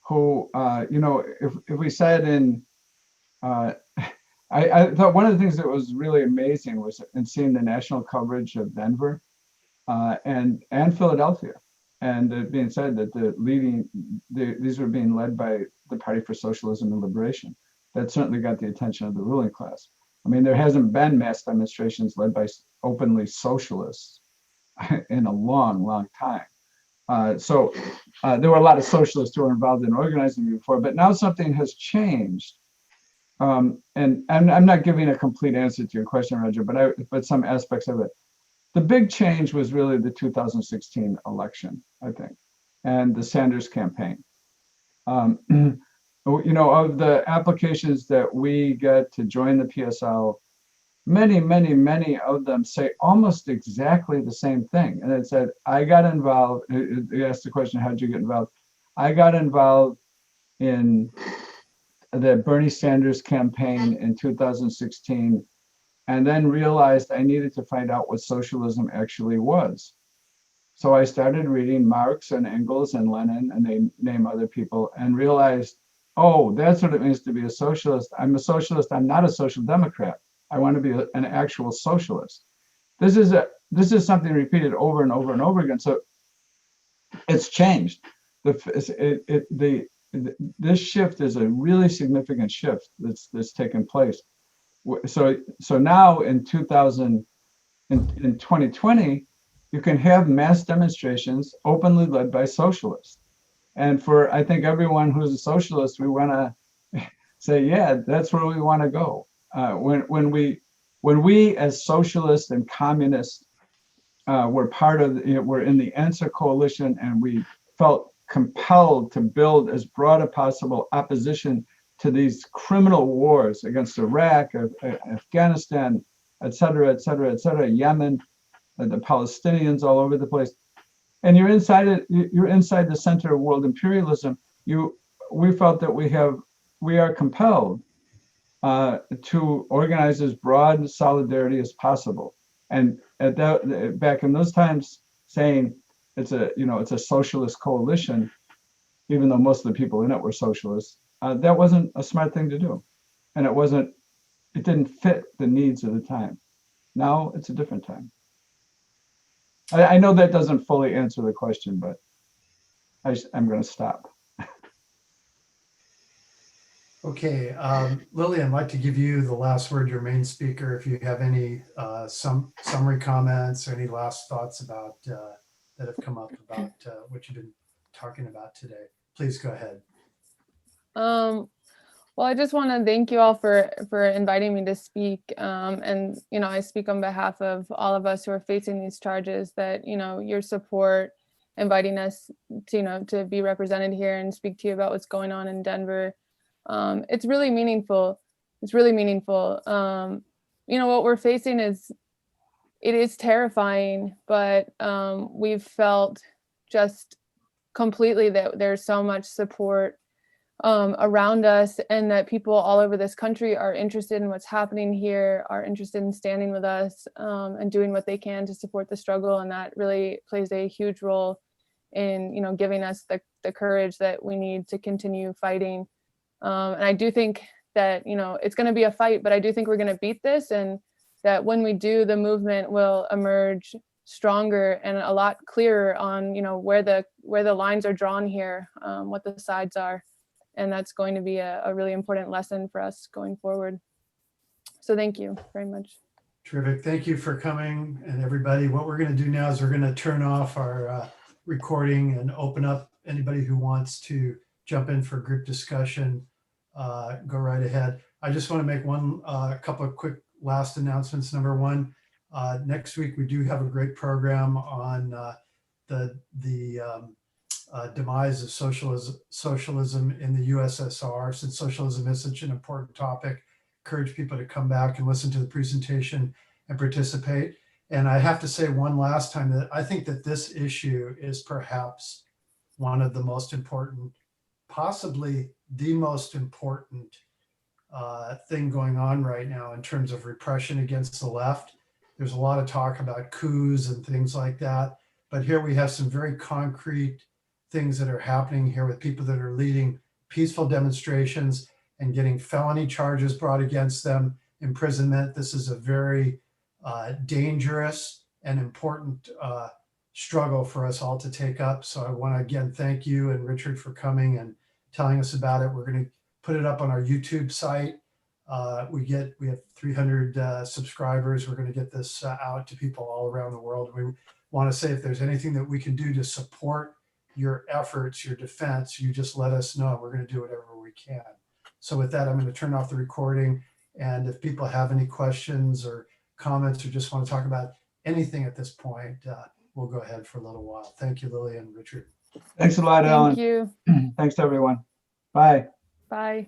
who, if we said I thought one of the things that was really amazing was in seeing the national coverage of Denver and Philadelphia, and it being said that these were being led by the Party for Socialism and Liberation. That certainly got the attention of the ruling class. I mean, there hasn't been mass demonstrations led by openly socialists in a long, long time. So there were a lot of socialists who were involved in organizing before, but now something has changed. And I'm not giving a complete answer to your question, Roger, but some aspects of it. The big change was really the 2016 election, I think, and the Sanders campaign. Of the applications that we get to join the PSL, many, many, many of them say almost exactly the same thing. And it said, I got involved. You asked the question, how'd you get involved? I got involved in the Bernie Sanders campaign in 2016, and then realized I needed to find out what socialism actually was. So I started reading Marx and Engels and Lenin, and they name other people, and realized, oh, that's what it means to be a socialist. I'm a socialist. I'm not a social democrat. I want to be an actual socialist. This is something repeated over and over and over again. So it's changed. This shift is a really significant shift that's taken place. So now in 2020, you can have mass demonstrations openly led by socialists. And for, I think, everyone who's a socialist, we want to say, yeah, that's where we want to go. When we as socialists and communists were part of, we're in the Answer Coalition, and we felt compelled to build as broad a possible opposition to these criminal wars against Iraq, Afghanistan, et cetera, Yemen, the Palestinians all over the place. And you're inside the center of world imperialism. We felt that we are compelled to organize as broad solidarity as possible. And at that, back in those times, saying it's a socialist coalition, even though most of the people in it were socialists, that wasn't a smart thing to do, and it didn't fit the needs of the time. Now it's a different time. I know that doesn't fully answer the question, but I'm going to stop. Okay, Lillian, I'd like to give you the last word, your main speaker. If you have any summary comments or any last thoughts about that have come up about what you've been talking about today, please go ahead. Well, I just want to thank you all for inviting me to speak. And, I speak on behalf of all of us who are facing these charges, that, your support, inviting us to be represented here and speak to you about what's going on in Denver. It's really meaningful. It's really meaningful. What we're facing it is terrifying, but we've felt just completely that there's so much support around us, and that people all over this country are interested in what's happening here, are interested in standing with us and doing what they can to support the struggle. And that really plays a huge role in, giving us the courage that we need to continue fighting. And I do think that, it's going to be a fight, but I do think we're going to beat this, and that when we do, the movement will emerge stronger and a lot clearer on, where the lines are drawn here, what the sides are. And that's going to be a really important lesson for us going forward. So thank you very much. Terrific. Thank you for coming. And everybody, what we're going to do now is we're going to turn off our recording and open up anybody who wants to jump in for group discussion. Go right ahead. I just want to make a couple of quick last announcements. Number one, next week we do have a great program on the demise of socialism in the USSR. Since socialism is such an important topic, encourage people to come back and listen to the presentation and participate. And I have to say one last time that I think that this issue is perhaps one of the most important, possibly the most important thing going on right now in terms of repression against the left. There's a lot of talk about coups and things like that, but here we have some very concrete things that are happening here with people that are leading peaceful demonstrations and getting felony charges brought against them, imprisonment. This is a very dangerous and important struggle for us all to take up. So I want to again thank you and Richard for coming and telling us about it. We're going to put it up on our YouTube site. We have 300 subscribers. We're going to get this out to people all around the world. We want to say if there's anything that we can do to support your efforts, your defense, you just let us know. We're going to do whatever we can. So with that, I'm going to turn off the recording. And if people have any questions or comments or just want to talk about anything at this point, we'll go ahead for a little while. Thank you, Lily and Richard. Thanks a lot, Alan. Thank you. Thanks, everyone. Bye. Bye.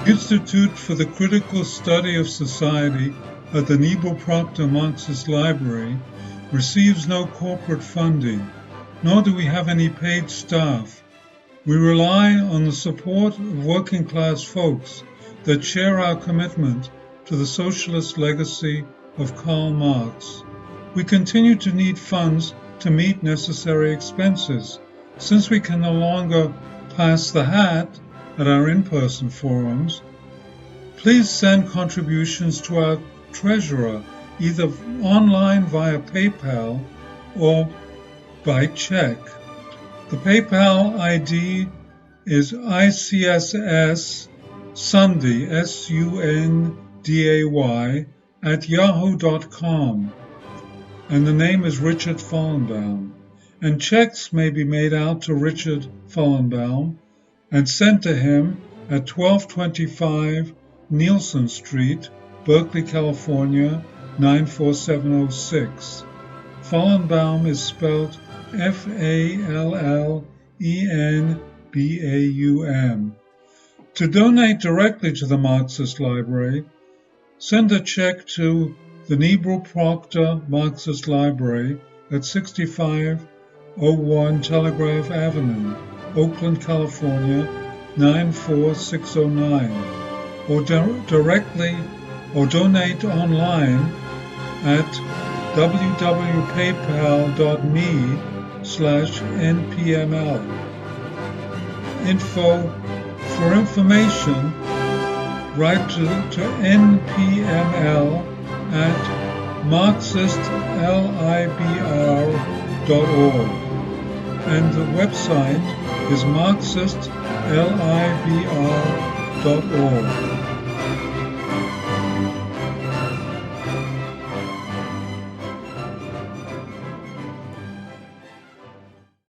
Institute for the Critical Study of Society at the Nebo Proctor Marxist Library receives no corporate funding, nor do we have any paid staff. We rely on the support of working class folks that share our commitment to the socialist legacy of Karl Marx. We continue to need funds to meet necessary expenses. Since we can no longer pass the hat at our in-person forums, please send contributions to our treasurer, either online via PayPal or by check. The PayPal ID is ICSS Sunday, SUNDAY, at yahoo.com, and the name is Richard Fallenbaum. And checks may be made out to Richard Fallenbaum and sent to him at 1225 Nielsen Street, Berkeley, California, 94706. Fallenbaum is spelled Fallenbaum. To donate directly to the Marxist Library, send a check to the Nebo Proctor Marxist Library at 6501 Telegraph Avenue, Oakland, California, 94609, or directly or donate online at www.paypal.me/npml. For information, write to npml at marxistlibr.org, and the website is marxistlibr.org.